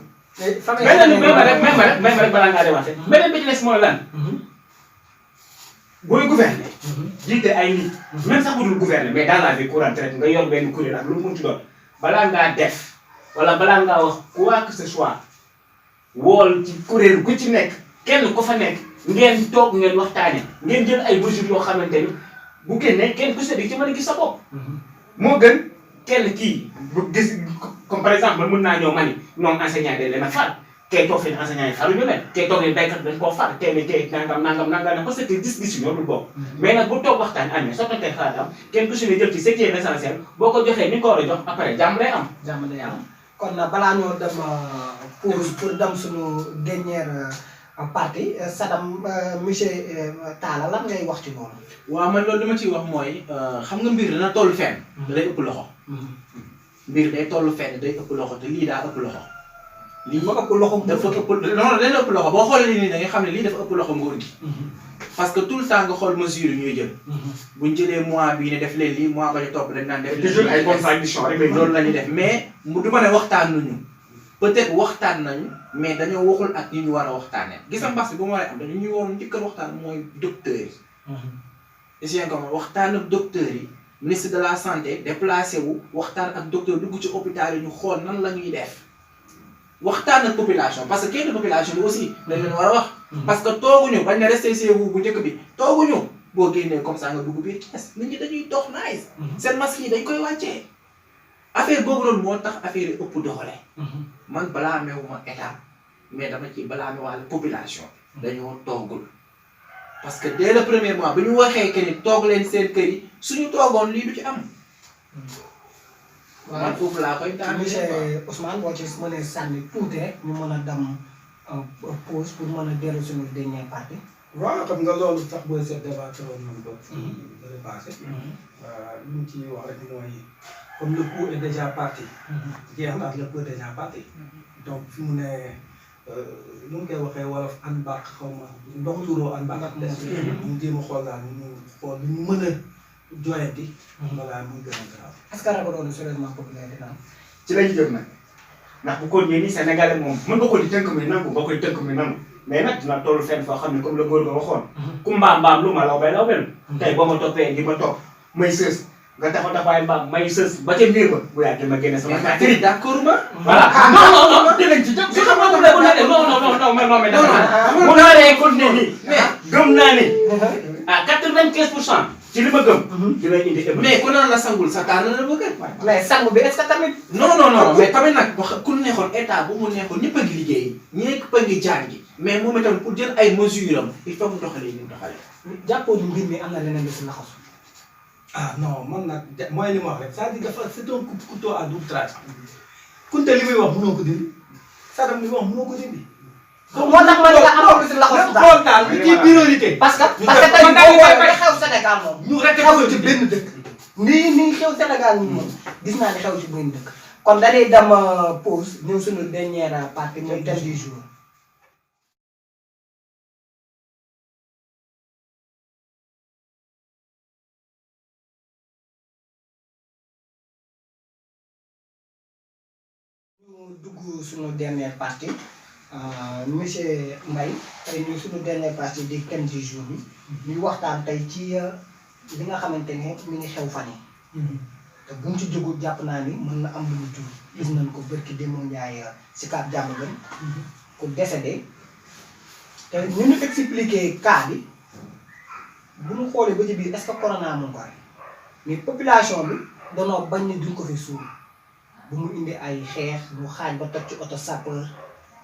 Speaker 2: même rek balaa ngaa démarrer. beneen bi ci des mooy lan. booy gouverner. jiite ay nit. même sax bu dul gouverner mais dans la vie courante rek nga yor benn kuréel ak lu mu munti doon balaa ngaa def wala balaa ngaa wax quoi que ce soit wool ci kuréel ku ci nekk kenn ku fa nekk ngeen toog ngeen waxtaane ngeen jël ay mesures yoo xamante ni bu génnee kenn ku ci nekk ci mën a gis sa bopp. moo gën kenn kii bu gis comme par exemple man mën naa ñëw ma ni ñoom enseignant dañ leen a far kay toog fi ne enseignant yi faruñu leen kay toog ne baykat dañ koo far kay ne kay nangam parce que gis-gis yi ñoo dul bokk. mais nag bu toog waxtaan amee sottante xalaatam kenn ku si ne jël ci ce qui est essentiel boo ko joxee ni nga ko war a jox après jàmm day am.
Speaker 1: jàmm day am kon balaa ñoo dem pause pour dem suñu dernière partie Sadam monsieur Talla lan ngay wax ci loolu.
Speaker 4: waaw man loolu li ma ciy wax mooy xam nga mbir dana toll fenn. day ëpp loxo. mbir day toll fenn day ëpp loxo te lii daa ëpp loxo. lii
Speaker 1: ba ëpp loxo
Speaker 4: dafa ëpp non day ëpp loxo boo xoolee nii da nga xam ne lii dafa ëpp loxo nguur gi. parce que tout le temps nga xool mesure yi ñuy jël. buñ jëlee mois bii ne def leen lii mois ba ñu topp dañ naan def.
Speaker 2: toujours ay contradiction rek
Speaker 4: loolu la ñuy def mais du ma ne waxtaan nañu peut-être waxtaan nañu mais dañoo waxul ak ñi ñu war a waxtaanee. gis nga mbas bi bu ma waree am dañu ñu waroon njëkk a waxtaan mooy docteur yi. est-ce que waxtaan ak docteur yi ministre de la santé déplacé wu waxtaan ak docteur dugg ci hôpital yi ñu xool nan la ñuy def. waxtaan ak population parce que kenn population bi aussi dañ leen war a wax. parce que tooguñu bañ ne resté chez vous bu njëkk bi tooguñu boo génnee comme ça nga dugg biir Thiès nit ñi dañuy dox nice. seen masque yi dañ koy wàccee. affaire boobu noonu moo tax affaire yi ëpp doxale. man balaa mewuma état mais dama ci balaa mewaale population. dañoo toogul parce que dès le premier mois bu ñu waxee que ni toog leen seen kër yi suñu toogoon lii du ci am.
Speaker 1: waaw
Speaker 4: man foofu laa koy daal
Speaker 1: monsieur Ousmane boo ci mënee sànni tuuti rek ñu mën a dem pause pour mën a dellu suñu dernière partie.
Speaker 3: waaw xam nga loolu sax booy seet débat woon nañu ko. dana passé. li ñu ciy wax rek mooy comme le coup est déjà parti. jeex na ak le coup est déjà parti. donc fi mu ne nu mu koy waxee wolof an baax xaw ma ndox tuuroo an baax. ñu jéem a xool daal ñu xool lu ñu mën a joyanti. balaa muy gën a grave.
Speaker 1: est-ce que ragaloon sérieusement populaire dina am.
Speaker 2: ci lañ jëm nag ndax bu ko nii Sénégalais moom mën nga ko di tënk mi nangu nga koy tënk mi nangu mais nag dina toll fenn foo xam ne comme le góor ga waxoon. ku mbaam lu ma law bay tey boo ma toppee di ma topp may sës nga taxawaay mbaam may sës ba ca biir ba bu yàggee ma génne sama kàttiri.
Speaker 4: d'accord ma.
Speaker 2: voilà non dinañ ci jëm. si xam nga bu dee non mais bu naree continuer nii. mais gëm naa ni à 95% ci li ma gëm. dinañ indi émission.
Speaker 4: mais ku naan la sangul sa taal la bëgg.
Speaker 1: mais sangu bi est-ce que tamit.
Speaker 4: non mais tamit nag wax ku neexoon état bu mu neexoon ñëpp a ngi liggéey ñëpp a ngi jàngi mais moom itam pour jël ay mesures am il faut mu doxalee ni mu doxalee.
Speaker 1: jàppoo ni mbir mi am na leneen lu si laxasu.
Speaker 3: ah non man nag mooy li ma wax rek c'est-à-dire dafa c'est un couteau à double tranchant. Kunta li muy wax mënoo ko dindi. Sadam li muy wax mënoo ko dindi.
Speaker 1: moo tax ma ne la amoon lu si laxasu daal
Speaker 3: xool daal li ciy priorité.
Speaker 1: parce que tey boo xoolee xew Sénégal moom.
Speaker 3: ñu rek
Speaker 1: xew ci benn dëkk. nii xew Sénégal nii moom gis naa ne xew ci benn dëkk. kon dañuy dem pause ñëw suñu dernière partie mooy thème du jour. ñu dugg suñu dernière partie monsieur Mbaye tey ñu suñu dernière partie di thème du jour bi ñuy waxtaan tey ci li nga xamante ne mi ngi xew fan yi te buñ ci jógul jàpp naa ni mën na am lu mu jur gis nañ ko bërki Demba Ndiaye si Cap Diamaguène ku décédé te ñu ñu expliqué cas bi bu ñu xoolee ba ci biir est-ce que corona mu ngi ko rek mais population bi danoo bañ ne duñ ko fi suul bu mu indi ay xeex mu xaaj ba toj ci oto sapeur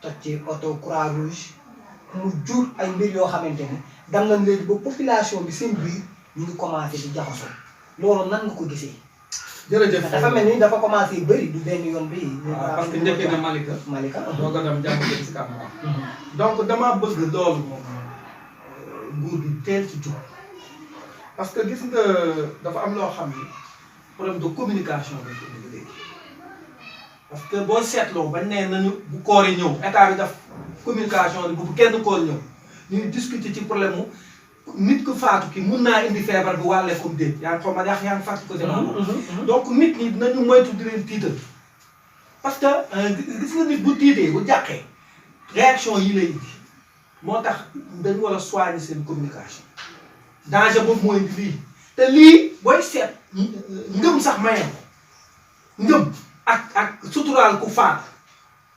Speaker 1: toj ci oto croix rouge mu jur ay mbir yoo xamante ni dem nañ léegi ba population bi seen biir ñu ngi commencé di jaxasoo loolu nan nga ko gisee.
Speaker 3: jërëjëf
Speaker 1: dafa mel ni dafa commencé bëri du benn yoon bi.
Speaker 3: waaw parce que njëkkee na Malika.
Speaker 1: Malika.
Speaker 3: doo ko dem jàmm si Cap. donc damaa bëgg loolu moom nguur gi teel ci jóg. parce que gis nga dafa am loo xam ni problème de communication lañ ko bëgg léegi. parce que boo seetloo bañ nee nañu bu koor yi ñëw état bi daf communication bi bu kenn koor ñëw ñuy discuter ci problème mu nit ku faatu ki mun naa indi feebar bi wàllee comme déet yaa ngi xaw ma yaa ngi fàttali ko jamono. donc nit ñi dinañu moytu di leen tiital. parce que gis nga nit bu tiitee bu jàqee réaction yi lay indi moo tax dañu war a soigner seen communication danger boobu mooy indi lii te lii booy seet ngëm sax mayam ngëm ak suturaal ku faatu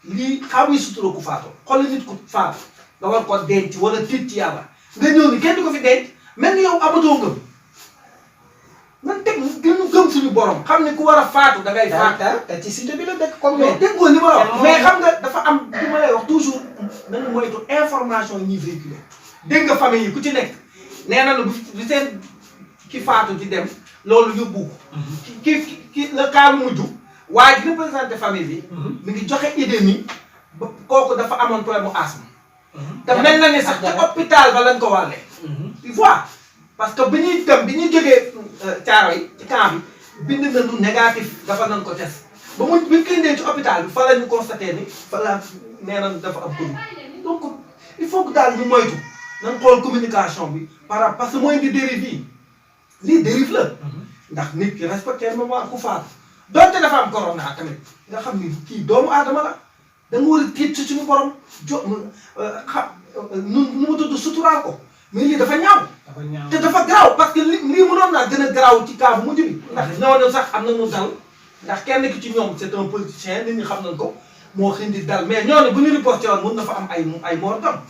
Speaker 3: lii xamuy sutura ku faatu xoolal nit ku faatu nga war ko denc wala tiit ci yàlla nga ñëw ni kenn du ko fi denc mel ni yow amatoo ngëm man teg gënu gëm suñu borom xam ne ku war a faatu da ngay faatu.
Speaker 1: te ci cité bi la dëkk comme
Speaker 3: mais déggoo li ma la wax mais xam nga dafa am li ma lay wax toujours nañu moytu information yi ñuy véhiculer dégg nga famille yi ku ci nekk nee na bu seen ki faatu di dem loolu yóbbu ki la cas bu mujj waaye di représenté famille bi. mi ngi joxe idée ni ba kooku dafa amoon problème mu asthme. te mel na ni sax ci hôpital ba lañ ko wàllee. tu vois parce que bi ñuy dem bi ñuy jógee caaro yi ci camp bi bind na lu négatif dafa nañ ko test ba mu bi ñu koy indee ci hôpital bi fa la ñu constaté ni fa la nee nañ dafa am Covid donc il faut que daal ñu moytu nañ xool communication bi par rapport parce que mooy indi dérive yi lii dérive la. ndax nit ki respecté mémoire ku faatu donte dafa am corona tamit nga xam ni kii doomu aadama la da nga war a tiit ci suñu borom nu mu tudd suturaal ko mais lii dafa ñaaw. te dafa garaaw parce que lii mënoon naa gën a garaaw ci cas bu mujj bi. ndax ñoo sax am na ñu dal ndax kenn ki ci ñoom c'est un politicien nit ñi xam nañ ko moo xindi dal mais ñoo bu ñu reporté woon mën na fa am ay mortam.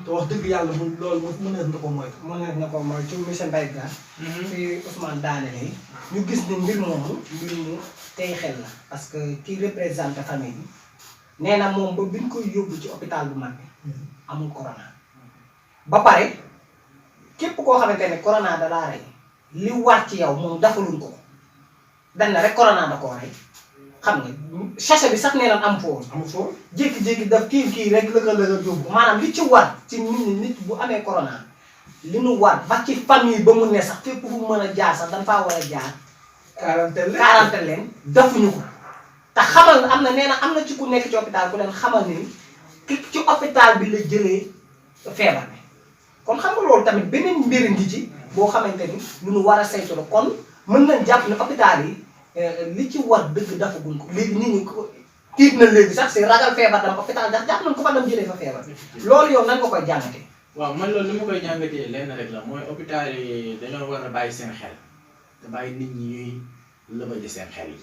Speaker 3: te wax dëgg yàlla loolu mënees na ko moytu.
Speaker 1: mënees na ko moytu monsieur Mbaye Gar. fi Ousmane daanele ñu gis ni mbir moomu mbir mu tey xel la parce que ki représente famille bi nee na moom ba bi ñu koy yóbbu ci hôpital bu mag bi amul corona ba pare képp koo xamante ne corona da laa rey li war ci yow moom dafaluñ ko dañ na rek corona da koo rey xam nga sachet bi sax nee na am foofu.
Speaker 3: amu foofu
Speaker 1: jékki-jékki daf kii rek lëkkal yóbbu maanaam li ci war ci nit bu amee corona li nu war ba ci famille ba mu ne sax fépp fu mu mën a jaar sax dañ faa war a jaar. quarantaine leen defuñu ko. te xamal na am na nee na am na ci ku nekk ci hôpital ku leen xamal ni ki ci hôpital bi la jëlee feebar bi kon xam nga loolu tamit beneen mbir ngi ci boo xamante ni lu nu war a saytu la kon mën nañ jàpp ne hôpital yi li ci war dëgg dafaguñ ko léegi nit ñi tiit na léegi sax si ragal feebar dama hôpital ndax jàpp nañ ko fa dem jëlee fa feebar loolu yow nan nga koy jàngatee.
Speaker 4: waaw man loolu li ma koy jàngatee lenn rek la mooy hôpital yi dañoo war a bàyyi seen xel te bàyyi nit ñi ñuy lëbëje seen xel yi.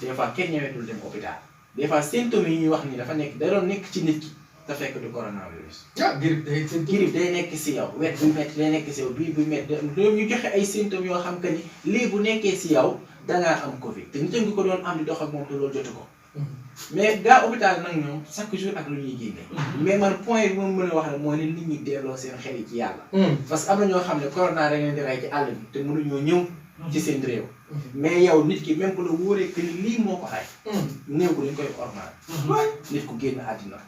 Speaker 4: des fois kenn ñëwetul dem hôpital des fois symptômes yi ñuy wax ni dafa nekk da doon nekk ci nit ki te fekk du coronavirus.
Speaker 3: ah grippe day seen
Speaker 4: grippe day nekk si yow wet bu métti day nekk si yow biir bu métti ñoom ñu joxe ay symptômes yoo xam que ni lii bu nekkee si yow dangaa am Covid te nit ñi ko doon am di dox ak moom te loolu jotu ko. mais gaa hôpital nag ñoom chaque jour ak lu ñuy génne. mais man point bi moom mën a wax rek mooy ne nit ñi delloo seen xel yi ci yàlla. parce que am na ñoo xam ne corona da ngeen di rey ci àll bi te mënuñoo ñëw. ci seen réew. mais yow nit ki même bu la wóoree que ni lii moo ko rey. néew ko dañ koy ormal. nit ku génn àddina.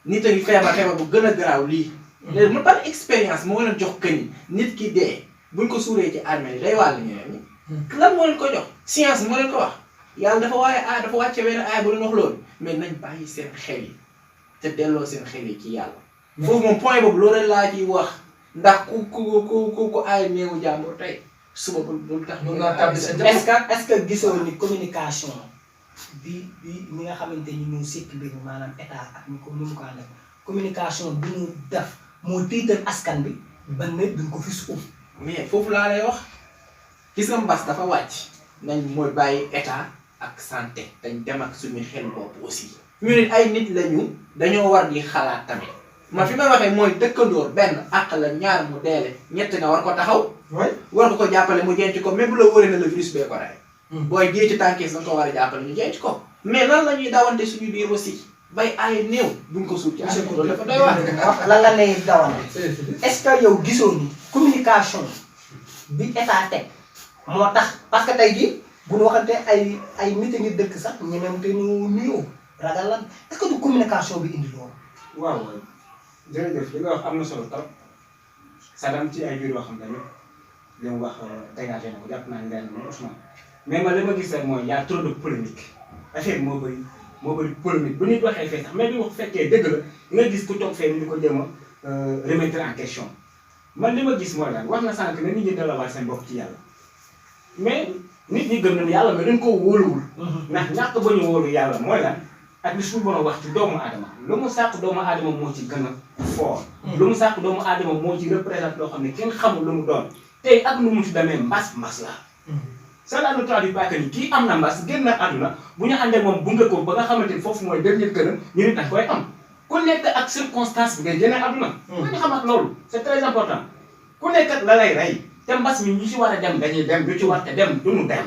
Speaker 4: nit a ngi feebar bu gën a garaaw lii. léegi man par expérience moo leen jox que ni nit ki dee buñ ko suuree ci armée yi day wàll ñeneen ñi. lan moo leen ko jox science moo leen ko wax. yàlla dafa wàcce benn aay bu leen wax loolu mais nañ bàyyi seen xel yi te delloo seen xel yi ci yàlla. foofu moom point boobu loolu laa ciy wax ndax ku aay néewu jàmbur tey suba bul tax.
Speaker 3: mën naa tàbbi sa
Speaker 1: est-ce que gisoo ni communication bi ñi nga xamante ni ñoo sékk mbir mi maanaam état ak ñu ko ni mu ko àndal communication bi ñu def moo tiital askan bi ba ne duñ ko fi suuf.
Speaker 4: mais foofu laa lay wax gis nga mbas dafa wàcc nañ mooy bàyyi état. ak santé dañ dem ak suñu xel bopp aussi ñu ne ay nit lañu dañoo war di xalaat tamit man fi may waxee mooy dëkkandoor benn àq la ñaar mu deele ñett nga war ko taxaw war ko jàppale mu jenc ko même bu la wóoree na le virus bee ko rey booy jee ci tànkees nga ko war a jàppale ñu jenc ko mais lan la ñuy dawante suñu biir aussi bay aaye néew buñ ko suuf ci affaire loolu dafa doy wax
Speaker 1: lan la lay dawante est-ce que yow gisoo ni communication bi état teg moo tax parce que tey jii bu ñu waxante ay nit a ngi dëkk sax ñemente ñu nuyoo ragal lan est-ce que du communication bi indi loolu.
Speaker 2: waaw jërëjëf li nga wax am na solo trop Sadam ci ay biir yoo xam tamit li mu wax dégagé na ko jàpp naa ne leer na moom Ousmane mais man li ma gis rek mooy y a trop de polémique affaire bi moo bëri polémique bu nit waxee fee sax mais bi wax fekkee dëgg la nga gis ku toog fee ni ko jéem a remettre en question man li ma gis mooy lan wax na sànq ne nit ñi dalawaat seen bopp ci yàlla mais. nit ñi gëm nañu yàlla mais dañ koo wóoluwul. ndax ñàkk ba ñu wóolu yàlla mooy lan ak li suñu borom wax ci doomu aadama lu mu sàkk doomu aadama moo ci gën a fort. lu mu sàkk doomu aadama moo ci représente loo xam ne kenn xamul lu mu doon tey ak nu mu ci demee mbas la. cela ne traduit pas que ni kii am na mbas génn na àdduna bu ñu àndee moom bunge ko ba nga xamante ni foofu mooy dernier këram ñu nit dañ koy am ku nekk ak circonstance bi ngay génne àdduna. ñu xamat loolu c'est très important ku nekk ak la lay rey. te mbas mi ñu ci war a dem dañuy dem du ci war te dem duñu dem.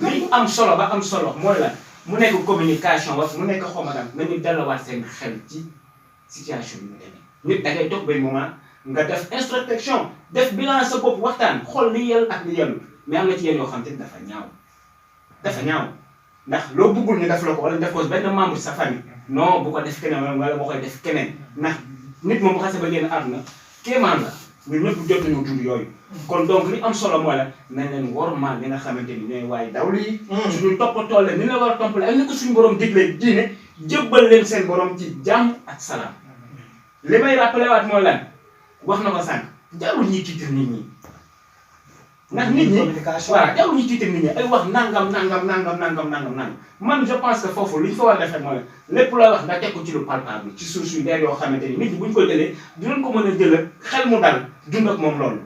Speaker 2: li am solo ba am solo mooy la mu nekk communication wax mu nekk xomadam nañu delluwaat seen xel ci situation bi mu demee. nit da ngay toog benn moment nga def introspection def bilan sa bopp waxtaan xool li yell ak li yellu mais am na ci yéen yoo xam te dafa ñaaw ndax loo bëggul ñu def la ko wala def ko benn membre sa famille non bu ko def keneen wala boo koy def keneen ndax nit moom bu xasee ba génn àdduna kéemaan la ñun ñëpp jot nañu dund yooyu. kon donc li am solo mooy la nañ leen wormaal li nga xamante ni ñooy waaye dawlu yi. suñu toppatoo leen ni la war a toppale ak ni ko suñu borom diglee diine jébbal leen seen borom ci jàmm ak salaam. li may rappelé waat mooy lan wax na ko sànq jarul ñuy tiitir nit ñi. ndax nit ñi voilà jarul ñuy tiitir nit ñi ay wax nangam man je pense que foofu li ñu fa war a def rek mooy lépp looy wax nga teg ko ci lu palpable ci suuf suy leer yoo xamante ni nit ñi bu ñu ko jëlee dinañ ko mën a jël xel mu dal dund ak moom loolu.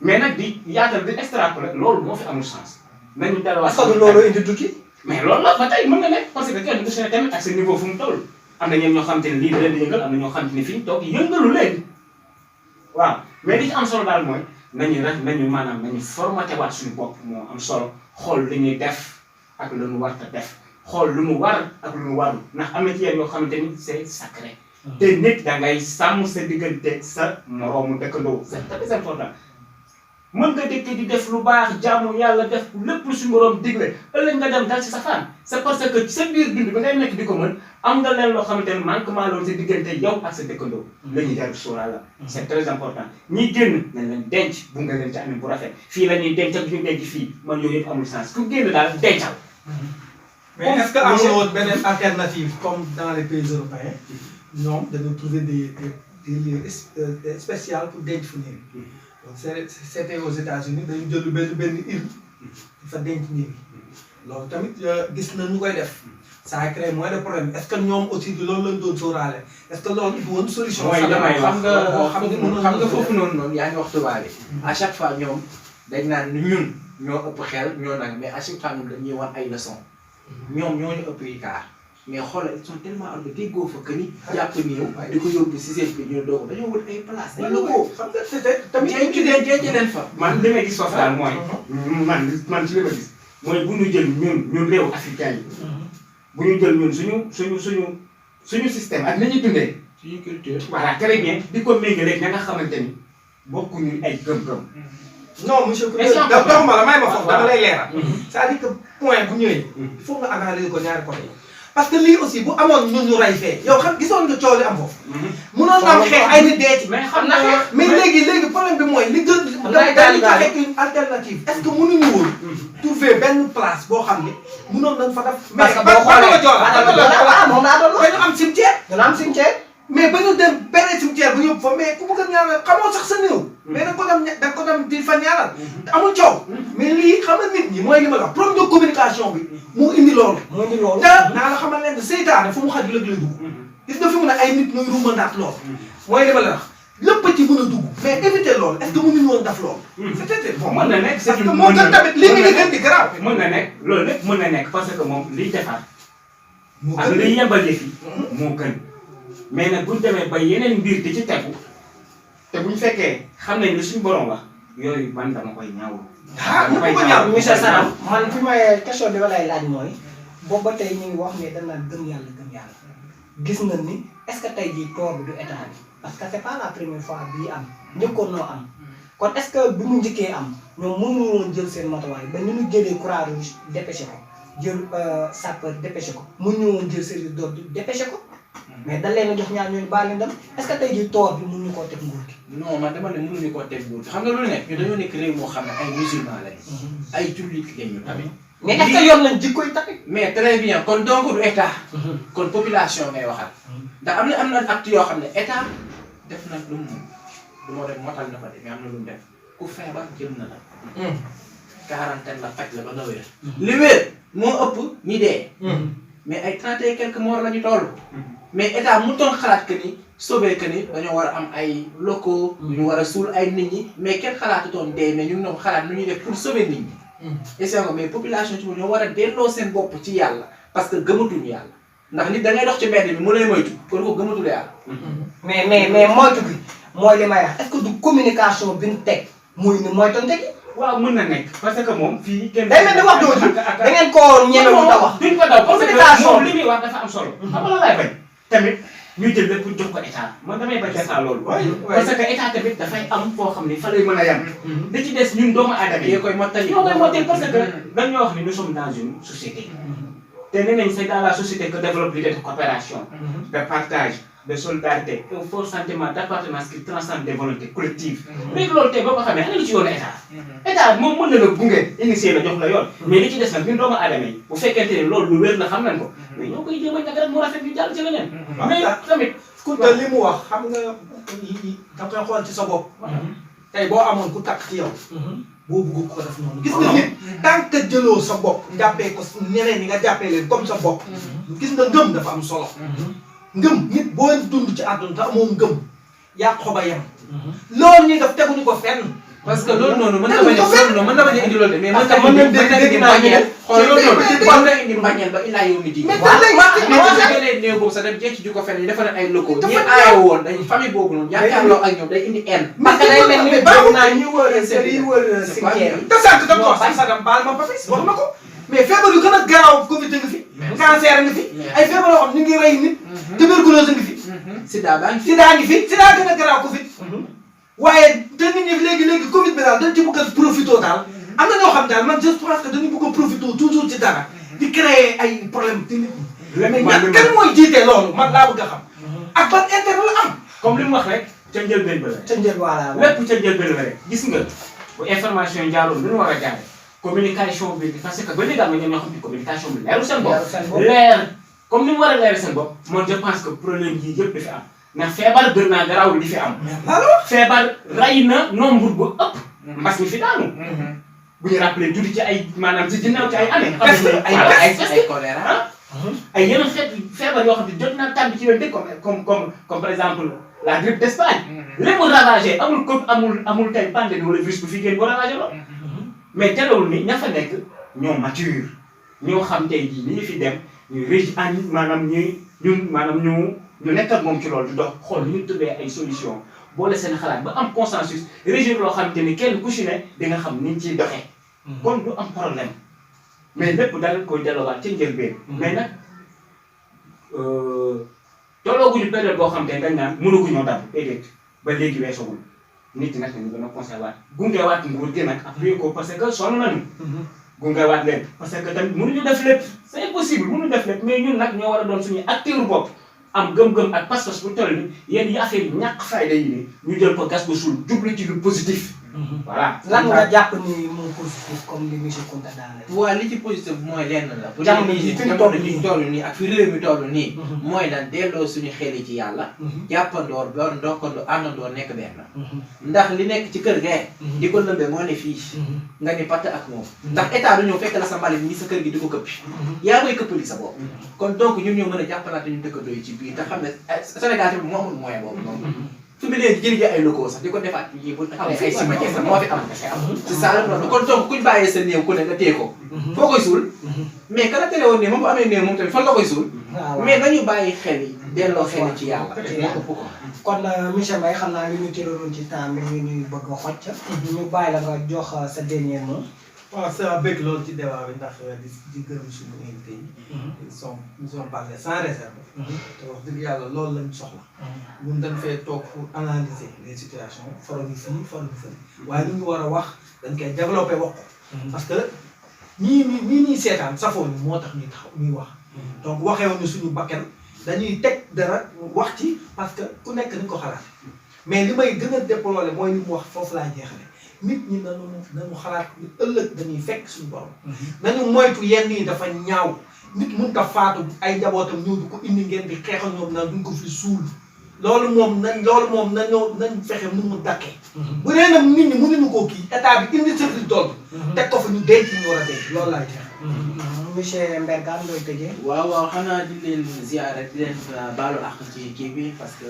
Speaker 2: mais nag di yaatal di extrapoler loolu moo fi amul sens nañu delluwaat.
Speaker 1: parce que loolu indi tukki.
Speaker 2: mais loolu la ba tey mën nga nekk parce que kenn ku si ne tamit ak sa niveau fu mu toll am na ñoom ñoo xamante ne lii da leen di yëngal am na ñoo xamante ne fi ñu toog yëngalu leen waaw mais li ci am solo daal mooy nañu formaté waat suñu bopp moo am solo xool li ñuy def ak lu ñu war a def xool lu ñu war ak lu ñu warul ndax am na ci yéen yoo xamante ni c'est sacré. te nit da ngay sàmm sa diggante sa moroomu dëkkandoo c'est très important. mën nga dëkk di def lu baax jaamu yàlla def lépp lu suñu borom digle ëllëg nga dem dal ci sa fan c'est parce que sa biir dund bi ngay nekk di ko mën am nga leen loo xamante ne manquement loolu sa diggante yow ak sa dëkkandoo. la ñuy jar sóoraal la c'est très important ñiy génn nañ leen denc bu nga leen ci amin bu rafet fii la ñuy denc ak ñu denc fii man yooyu yëpp amul sens ku génn daal dencal.
Speaker 3: mais est-ce que am na woon beneen alternative comme dans les pays européens ñoom dañoo trouver des lieux spéciaux pour denc fu néew. donc c'était aux États-Unis dañu jël benn île fa denc néew loolu tamit gis na ñu koy def ça a créé moins de problème est-ce que ñoom aussi loolu lañ doon sóoraale est-ce que loolu du woon solution.
Speaker 4: mooy damay xam nga foofu noonu yaa ngi wax tubaab yi à chaque fois ñoom dañ naan ñun ñoo ëpp xel ñoo nag mais à chaque fois ñoom dañuy wan ay leçons ñoom ñoo ñu ëpp yi kaar mais xoolal ils sont tellement organisés déggoo fa que ni jàpp ni yow di ko yóbbu si seen biir ñu doog dañoo wut ay place ay locaux.
Speaker 3: xam nga c'est tamit
Speaker 4: jeex leen fa.
Speaker 2: man li may gis foofu daal mooy man ci li ma gis mooy bu ñu jël ñun réew africain yi bu ñu jël ñun suñu système ak ni ñuy dundee
Speaker 4: suñu culture.
Speaker 2: voilà très bien di ko méngaleeg ña nga xamante ni bokkuñu ay gëm-gëm.
Speaker 3: non monsieur
Speaker 2: mais
Speaker 3: Koundé doxuma la may ma foofu dama lay leeral. c'est-à-dire que point bu ñëwee. il faut nga analyser ko ñaari côté parce que lii aussi bu amoon ñun ñu rey fee yow xam gisoon nga coow li am foofu. munoon nga am xeex ay nit dee ci.
Speaker 2: mais xam na
Speaker 3: mais léegi problème bi mooy li gën. dañu joxe une alternative est-ce que mënuñu woon. trouver benn place boo xam ne munoon nañ fa def.
Speaker 1: parce que boo xoolee moom laa doon wax
Speaker 3: dañu am cimetière.
Speaker 1: dana am cimetière.
Speaker 3: mais ba ñu dem benn cimetière bu yóbbu fa mais ku bëgg a ñaanal xamoo sax sa néew. mais da nga ko dem di fa ñaanal. te amul coow. mais lii xam nga nit ñi mooy li ma la wax problème de communication bi moo indi loolu.
Speaker 1: moo indi loolu.
Speaker 3: te naa la xamal leen ne seytaane fu mu xaj lëg lay dugg. gis nga fi mu ne ay nit ñooy ruumandaat lool. mooy li ma la wax lépp ci mën a dugg. mais éviter loolu est-ce que mënuñu woon def loolu. peut-être bon
Speaker 2: mën na nekk
Speaker 3: parce que moo gën tamit li ngi gën di garaaw.
Speaker 2: mën na nekk loolu lépp mën na nekk parce que moom liy defar
Speaker 3: moo
Speaker 2: ak
Speaker 3: gën
Speaker 2: liy yembal yëf yi moo gën mais nag bu ñu demee ba yeneen mbir di ci tegu te bu ñu fekkee xam nañ li suñu borom wax yooyu man dama koy ñaawlu.
Speaker 3: mu ko ñaaw
Speaker 1: monsieur Saram man fi may question bi ma lay laaj mooy boobu ba tey ñu ngi wax ne danaa gëm yàlla gis nañ ni est-ce que tey jii toor bi du état bi parce que c'est pas la première fois bii am njëkkoon noo am kon est-ce que bi mu njëkkee am ñoom mënuñu woon jël seen matuwaay ba ñu ñu jëlee Croix-Rouge dépêché ko jël sapeur dépêché ko mënuñu woon jël service d'ordre dépêché ko mais dañ leen a jox ñaar ñooñu baal leen dem est-ce que tey jii toor bi mënuñu koo teg nguur gi.
Speaker 4: non man dama ne mënuñu koo teg nguur gi xam nga lu nekk ñu dañoo nekk réew moo xam ne ay musulman lañu. ay jullit lañu tamit.
Speaker 1: mais est-ce que yor nañ jikko yi tamit.
Speaker 4: mais très bien kon donc du état. kon population ngay waxal. ndax am na acte yoo xam ne état def na lu mu du moo def motal na fa de mais am na lu mu def ku feebar jël na la. quarantaine la faj la ba nga wér. li wér moo ëpp ñi dee. mais ay 30 et quelques morts la ñu toll. mais état mu doon xalaat que ni sauver que ni dañoo war a am ay locaux. ñu war a suul ay nit ñi mais kenn xalaatu doon dee mais ñu ngi doon xalaat nu ñuy def pour sauver nit ñi. et c'est vrai mais population ci ñoo war a delloo seen bopp ci yàlla parce que gëmatuñu yàlla ndax nit da ngay dox ci mbedd bi mu lay moytu kon ko gëmatul yàlla.
Speaker 1: mais moytu gi mooy li may wax est-ce que du communication bi ñu teg muy ni moytonte gi.
Speaker 2: waaw mën na nekk parce que moom fii kenn.
Speaker 1: day mel ni wax jooju da ngeen koo ñemewul a wax.
Speaker 2: duñ ko daw parce que
Speaker 1: communication
Speaker 2: moom li muy wax dafa am solo. xam nga la laay bañ tamit ñu jël lépp jox ko état man damay bañ état loolu. parce que état tamit dafay am foo xam ne fa lay mën a yem. li ci des ñun doomu aadama yi.
Speaker 4: yéen koy mottali
Speaker 2: ñoo koy mottali parce que dañ ñoo wax ni nous sommes dans une société. te nee nañ c'est dans la société que développe l'idée de coopération. de partage de solidarité un fort sentiment d'appartenance qui transcende des volontés collectives. léegi loolu tey boo ko xamee ana lu ci yoonu état. état moom mën na la gunge initier la jox la yoon. mais li ci des nag ñun doomu aadama yi bu fekkente ne loolu lu wér la xam nañ ko. mais ñoo koy jéem a ñàkk rek mu rafet ñu jàll ci leneen. mais tamit.
Speaker 3: ku te li mu wax xam nga da koy xool ci sa bopp. tey boo amoon ku takk ci yow. boo bëgg ko def noonu. gis nga nit tant que jëloo sa bopp. jàppee ko ñeneen ñi nga jàppee leen comme sa bopp. gis nga ngëm dafa am solo. ngëm nit boo dund ci àdduna te amoo ngëm yaa xoba yem. loolu ñuy def teguñu ko fenn.
Speaker 4: parce que loolu noonu mën na bañ a loolu noonu mën na bañ a indi loolu de mais
Speaker 3: parce que mën na dégg naa
Speaker 4: mbañeel xool loolu noonu mën na indi mbañeel ba illaa yow mi ji mais néew boobu sax dem jecc ju ko fenn ñu defal ay locaux ñi aaye woon dañ famille boobu noonu yaakaarloo ak ñoom day indi haine
Speaker 1: parce que day mel ni dégg naa ñu wër yi wër cimetière yi.
Speaker 3: te sant da ko wax sadam baal ma papis wax na ko mais feebar yu gën a garaaw Covid nga fi. cancer nga fi ay feebar yoo xam ñu ngi rey nit. tuberculose nga fi.
Speaker 4: sida baa ngi fi
Speaker 3: sida ngi fi sida gën a garaaw Covid. waaye te nit ñi léegi Covid bi daal dañ ci bëgg a profité daal am na ñoo xam daal man je pense que dañu bëgg a profité toujours ci dara di créer ay problème ci nit ñi. mais ñàkk kan mooy jiite loolu man laa bëgg a xam. ak ban intérêt la am.
Speaker 2: comme li mu wax rek ca njëlbeen ba la.
Speaker 1: ca njël voilà.
Speaker 2: lépp ca njëlbeen la rek gis nga bu information yi jàlloon lu ñu war a jaare communication bi parce que ba léegi daal ma ñoom ñoo xam ne communication bi leeru seen bopp. leer comme ni mu war a leer seen bopp man je pense que problème yi yëpp dafi am. ndax feebar gën naa garaaw li fi am. feebar ray na nombre bu ëpp. mbas mi fi daanu. bu ñu rappelé tuuti ci ay maanaam ci ginnaaw ci ay année.
Speaker 4: ay choléra
Speaker 2: ay yeneen xeet feebar yoo xam ne jot naa tàmbi ci yooyu dëkk comme par exemple la grippe d'Espagne. li mu ravagé amul tey pandémie wala virus bu fi génn boo ravagé lool. mais terewul ni ña fa nekk ñoo mature ñoo xam tey jii ni ñu fi dem ñu régi an maanaam ñu nekk ak moom ci loolu di dox xool ñu tuddee ay solution boole seen xalaat ba am consensus régir loo xamante ni kenn ku ci ne di nga xam ni ñu ciy doxee. kon du am problème mais lépp daal koy delloowaat ci njëlbeen. mais nag tollooguñu période boo xam te dañ naan mënaguñoo dab déedéet ba léegi weesagul nit ñi nag ñu gën a conserver gungewaat nguur gi nag appuyer ko parce que sonn nañu. gungewaat leen parce que tamit mënuñu def lépp c'est impossible mënuñu def lépp mais ñun nag ñoo war a doon suñuy acteur bopp am gëm-gëm ak pas-pas bu toll ni yenn yi affaire yi ñàkk fayda yi ni ñu jël ko gas ko suul jublu ci lu positif. voilà
Speaker 1: lan nga jàpp ni moo positif comme li monsieur Kounta daal
Speaker 4: waaw li ci positif mooy lenn la. bu
Speaker 1: jamono ji fi ñu toll
Speaker 4: nii ak fi réew mi toll nii. mooy lan delloo suñu xel yi ci yàlla. jàppandoor ba ndokkandoo àndandoo nekk benn. ndax li nekk ci kër gee. di ko lëmbee moo ne fii. nga ni patt ak moom. ndax état du ñëw fekk la sa mbalit ñi sa kër gi di ko këppi. yaa koy këppali sa bopp. kon donc ñun ñoo mën a jàppalaate ñu dëkkandoo yi ci biir te xam ne Sénégal tamit moo amul moyen boobu noonu. su mu nee jëriñu ay locaux sax di ko defaat yi bu taxaw ay cimetière sax moo fi am. c'est ça le problème kon donc kuñ bàyyee sa néew ku ne nga téye ko. foo koy suul mais ka la tere woon ne moom bu amee néew moom tamit fan la koy suul. mais nañu bàyyi xel yi delloo xel yi ci yàlla.
Speaker 1: kon monsieur Mbaye xam naa li ñu tëroon ci temps bi ñu bëgg a xocc. ñu bàyyi la nga jox sa dernier mot.
Speaker 3: waaw c'est un bëgg loolu ci débat bi ndax di gërëm suñu invité yi. ils ont parlé sans réserve. te wax dëgg yàlla loolu lañ soxla. ñun dañ fee toog pour analyser les situations faru fii faru fële. waaye lu ñu war a wax dañ koy développé wax ko. parce que ñii seetaan safoo ni moo tax ñuy taxaw ñuy wax. donc waxewoon ni suñu bakkan dañuy teg dara wax ci parce que ku nekk ni ko xalaat mais li may gën a déplorer mooy li mu wax foofu laa jeexale nit ñi nañu xalaat ni ëllëg dañuy fekk suñu borom. nañu moytu yenn yi dafa ñaaw nit mun ta faatu ay njabootam ñëw di ko indi ngeen di xeexal ñoom naan duñ ko fi suul loolu moom nañ fexe nu mu dakkee. bu dee nag nit ñi mënuñu koo kii état bi indi service d'ordre teg ko fa ñu denc ñu war a denc loolu laay jeex.
Speaker 1: monsieur Mbergane looy tëjee.
Speaker 4: waaw xanaa di leen ziare di leen baalu àq ci kii bi parce que.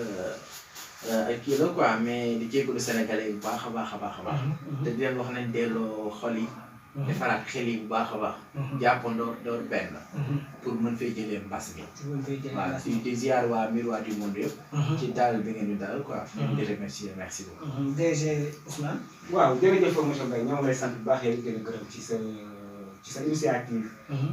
Speaker 4: kii la quoi mais di jégalu Sénégalais bu baax a baax a baax. te di leen wax nañ delloo xol yi. defaraat xel yi bu baax a baax. jàppandoor door benn. pour mën fay jëlee mbas mi. waaw di ziar waa Miroir du Monde yëpp. ci daal bi ngeen ñu dalal quoi. ñu ngi remercier merci beaucoup.
Speaker 1: DG Ousmane.
Speaker 2: waaw jërëjëf monsieur Mbaye ñoo ngi lay sant bu baax yow di gërëm ci sa initiative.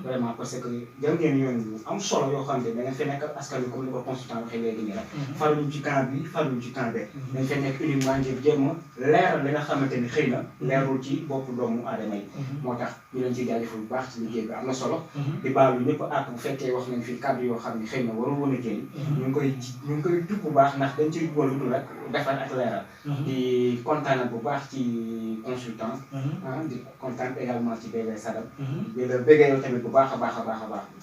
Speaker 2: vraiment parce que jëm ngeen yoon yu am solo yoo xam ne da ngeen fee nekk askan wi comme ni ko consultant waxee léegi nii rek. faruñu ci camp bi faruñu ci camp bee. dañ fee nekk uniquement ngir jéem a leeral li nga xamante ni xëy na leerul ci boppu doomu aadama yi. moo tax ñu leen ciy jaajëfal bu baax ci liggéey bi am na solo. di baalu ñëpp ak bu fekkee wax nañ fi kàddu yoo xam ne xëy na warul woon a génn. ñu ngi koy tub bu baax ndax dañ ciy boole dul rek defar ak leeral. di kontaan bu baax ci consultant. di kontaan également ci BB Sadam. di la bëggee yow tamit bu baax a baax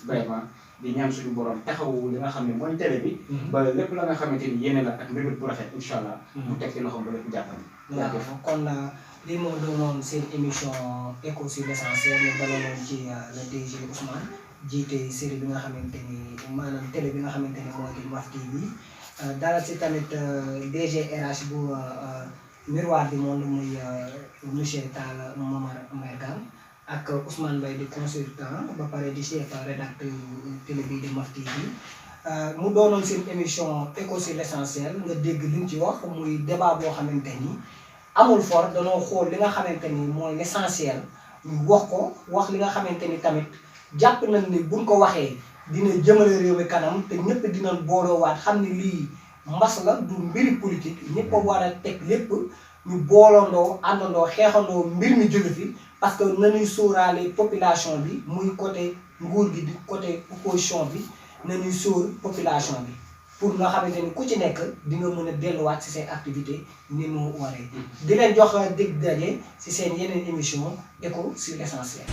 Speaker 2: vraiment di ñaan suñu borom taxawu li nga xam ne mooy télé bi. ba lépp la nga xamante ni yéene la ak mbébét bu rafet incha allah. mu teg ci loxoom ba lépp jàppandi.
Speaker 1: waaw kon lii moo doonoon seen émission Echo sur l'essentiel ñu dalaloon ci le DG Ousmane jiite série bi nga xamante ni maanaam télé bi nga xamante ni moo di Maf TV dalal si tamit DG RH bu Miroir du Monde muy monsieur Talla Momar Mbergane ak Ousmane Mbaye di consultant ba pare di chef rédacteur télé bi di Maf TV mu doonoon seen émission Echo sur l'essentiel nga dégg liñ ci wax muy débat boo xamante ni amul for danoo xool li nga xamante ni mooy l'essentiel ñu wax li nga xamante ni tamit jàpp nañ ni buñ ko waxee dina jëmale réew mi kanam te ñëpp dinañ booloowaat xam ni lii mbas la du mbiri politique ñëpp a war a teg lépp ñu boolandoo àndandoo xeexandoo mbir mi jóge fi parce que nañuy sóoraale population bi muy côté nguur gi di côté opposition bi nañuy sóor population bi pour nga xamante ni ku ci nekk di nga mën a delluwaat ci seen activité ni mu waree. di leen jox dig daje ci seen yeneen émission Echo sur l'essentiel.